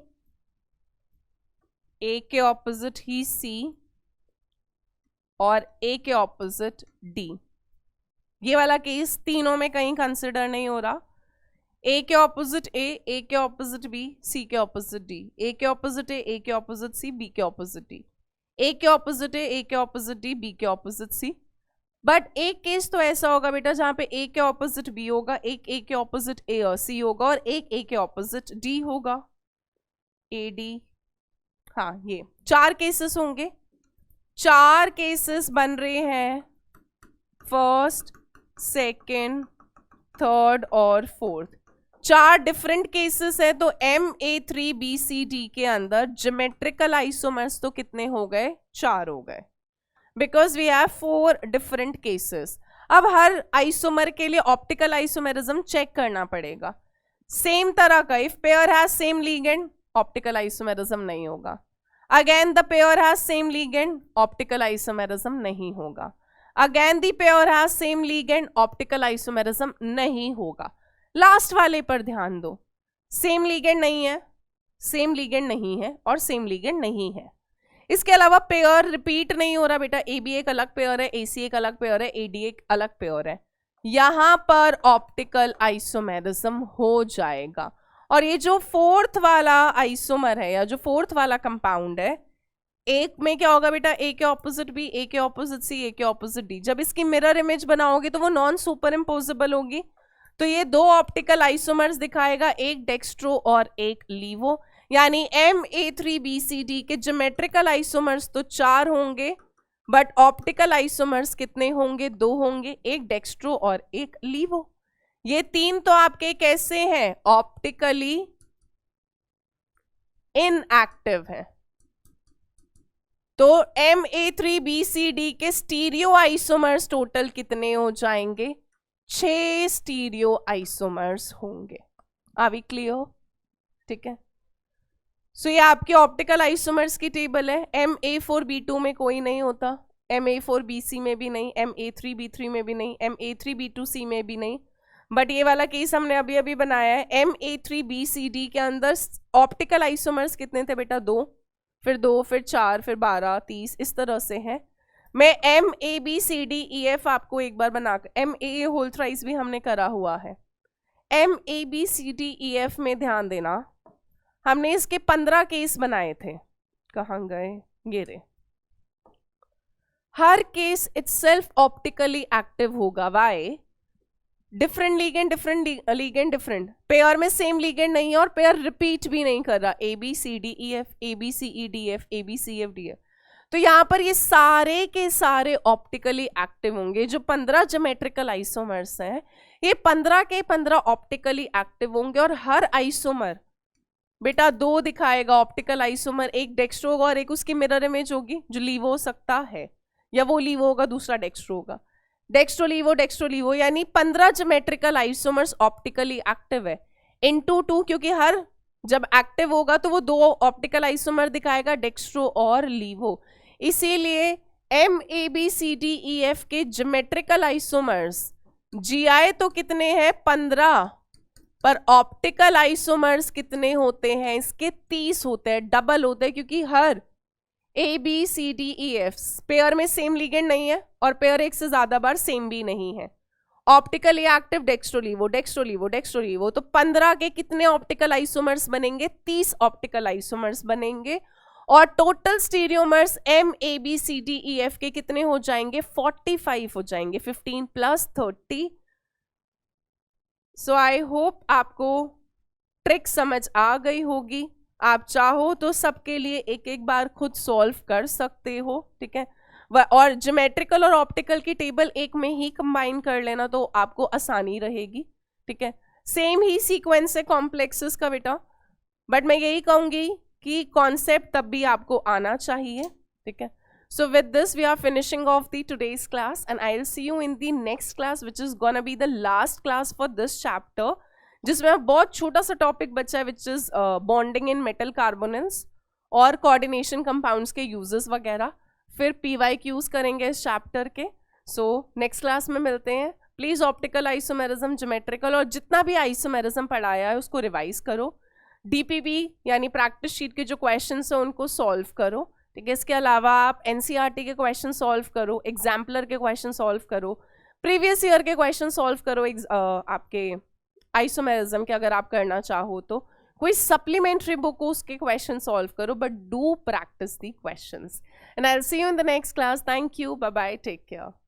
ए के ऑपोजिट ही सी और ए के ऑपोजिट डी। ये वाला केस तीनों में कहीं कंसिडर नहीं हो रहा। ए के ऑपोजिट ए के ऑपोजिट बी, सी के ऑपोजिट डी, ए के ऑपोजिट ए के ऑपोजिट सी, बी के ऑपोजिट डी, ए के ऑपोजिट ए के ऑपोजिट डी, बी के ऑपोजिट सी। बट एक केस तो ऐसा होगा बेटा जहां पे ए के ऑपोजिट बी होगा, एक ए के ऑपोजिट ए और सी होगा और एक ए के ऑपोजिट डी होगा, ए डी। हाँ, ये 4 केसेस होंगे। 4 केसेस बन रहे हैं, फर्स्ट, सेकेंड, थर्ड और फोर्थ। 4 डिफरेंट केसेस है। तो MA3BCD के अंदर ज्योमेट्रिकल आइसोमर्स तो कितने हो गए? 4 हो गए, because we have 4 different cases. अब हर आइसोमर के लिए ऑप्टिकल आइसोमेरिज्म चेक करना पड़ेगा। सेम तरह का, if pair has same ligand, optical isomerism नहीं होगा। Again the pair has same ligand, optical isomerism नहीं होगा। Again the pair has same ligand, optical isomerism नहीं होगा। लास्ट वाले पर ध्यान दो, सेम लिगेंड नहीं है, सेम लिगेंड नहीं है और सेम लिगेंड नहीं है। इसके अलावा पेयर रिपीट नहीं हो रहा बेटा, ए बी एक अलग पेयर है, ए सी एक अलग पेयर है, ए डी एक अलग पेयर है। यहां पर ऑप्टिकल आइसोमेरिज्म हो जाएगा। और ये जो फोर्थ वाला आइसोमर है या जो फोर्थ वाला कंपाउंड है, एक में क्या होगा बेटा, ए के ऑपोजिट बी, ए के ऑपोजिट सी, ए के ऑपोजिट डी। जब इसकी मिरर इमेज बनाओगे तो वो नॉन सुपर इम्पोजेबल होगी। तो ये दो ऑप्टिकल आइसोमर्स दिखाएगा, एक डेक्स्ट्रो और एक लीवो। यानी MA3BCD के ज्योमेट्रिकल आइसोमर्स तो 4 होंगे, बट ऑप्टिकल आइसोमर्स कितने होंगे, 2 होंगे, एक डेक्स्ट्रो और एक लीवो। ये 3 तो आपके कैसे हैं, ऑप्टिकली इनएक्टिव है। तो MA3BCD के स्टीरियो आइसोमर्स टोटल कितने हो जाएंगे, 6 स्टीरियो आइसोमर्स होंगे। Are we clear? ठीक है। सो ये आपके ऑप्टिकल आइसोमर्स की टेबल है। MA4B2 में कोई नहीं होता, MA4BC में भी नहीं, MA3B3 में भी नहीं, MA3B2C में भी नहीं, बट ये वाला केस हमने अभी अभी बनाया है। MA3BCD के अंदर ऑप्टिकल आइसोमर्स कितने थे बेटा, 2, फिर 2, फिर 4, फिर 12, 30, इस तरह से है। मैं MABCDEF आपको एक बार बनाकर, MAA होल थ्राइस भी हमने करा हुआ है। MABCDEF में ध्यान देना, हमने इसके 15 केस बनाए थे। कहाँ गए ये रे। हर केस इटसेल्फ ऑप्टिकली एक्टिव होगा। Why? Different ligand, different ligand, different pair में सेम लीगेंड नहीं है और पेयर रिपीट भी नहीं कर रहा, ABCDEF, ABCEDF, ABCFDF। तो यहाँ पर ये सारे के सारे ऑप्टिकली एक्टिव होंगे। जो 15 ज्योमेट्रिकल आइसोमर्स हैं, ये 15 के 15 ऑप्टिकली एक्टिव होंगे और हर आइसोमर बेटा 2 दिखाएगा ऑप्टिकल आइसोमर, एक डेक्स्ट्रो होगा और एक उसकी मिरर इमेज होगी, जो लीवो हो सकता है, या वो लीवो होगा, दूसरा डेक्स्ट्रो होगा। डेक्स्ट्रो लीवो, यानी 15 ज्योमेट्रिकल आइसोमर्स ऑप्टिकली एक्टिव है, इनटू 2, क्योंकि हर जब एक्टिव होगा तो वो 2 ऑप्टिकल आइसोमर दिखाएगा, डेक्स्ट्रो और लीवो। इसीलिए MABCDEF के ज्योमेट्रिकल आइसोमर्स GI तो कितने हैं, 15, पर ऑप्टिकल आइसोमर्स कितने होते हैं इसके, 30 होते हैं, डबल होते हैं, क्योंकि हर ABCDEF पेयर में सेम लिगेंड नहीं है और पेयर एक से ज्यादा बार सेम भी नहीं है। ऑप्टिकली एक्टिव डेक्स्ट्रोलीवो, डेक्स्ट्रोलीवो, डेक्स्ट्रोलीवो, तो 15 के कितने ऑप्टिकल आइसोमर्स बनेंगे, 30 ऑप्टिकल आइसोमर्स बनेंगे। और टोटल स्टीरियोमर्स MABCDEF के कितने हो जाएंगे, 45 हो जाएंगे, 15 + 30। सो आई होप आपको ट्रिक समझ आ गई होगी। आप चाहो तो सबके लिए एक एक बार खुद सॉल्व कर सकते हो, ठीक है। और ज्योमेट्रिकल और ऑप्टिकल की टेबल एक में ही कंबाइन कर लेना तो आपको आसानी रहेगी, ठीक है। सेम ही सीक्वेंस है कॉम्प्लेक्सेस का बेटा, बट मैं यही कहूंगी कि कॉन्सेप्ट तब भी आपको आना चाहिए, ठीक है। So with this we are finishing off the today's class and I'll see you in the next class which is gonna be the last class for this chapter, जिसमें बहुत छोटा सा टॉपिक बचा है which is bonding in metal carbonyls और coordination compounds के uses वगैरह। फिर PYQs करेंगे इस चैप्टर के। So next क्लास में मिलते हैं। प्लीज ऑप्टिकल आइसोमेरिज्म, ज्योमेट्रिकल और जितना भी आइसोमेरिज्म पढ़ाया है उसको रिवाइज करो। DPP यानी प्रैक्टिस शीट के जो क्वेश्चंस हैं उनको सॉल्व करो, ठीक है। इसके अलावा आप NCERT के क्वेश्चन सॉल्व करो, एग्जाम्पलर के क्वेश्चन सॉल्व करो, प्रीवियस ईयर के क्वेश्चन सॉल्व करो आपके आइसोमेरिज्म के, अगर आप करना चाहो तो कोई सप्लीमेंट्री बुक हो उसके क्वेश्चन सॉल्व करो, but do practice the questions. And I will see you in the next class. Thank you, bye bye, take care.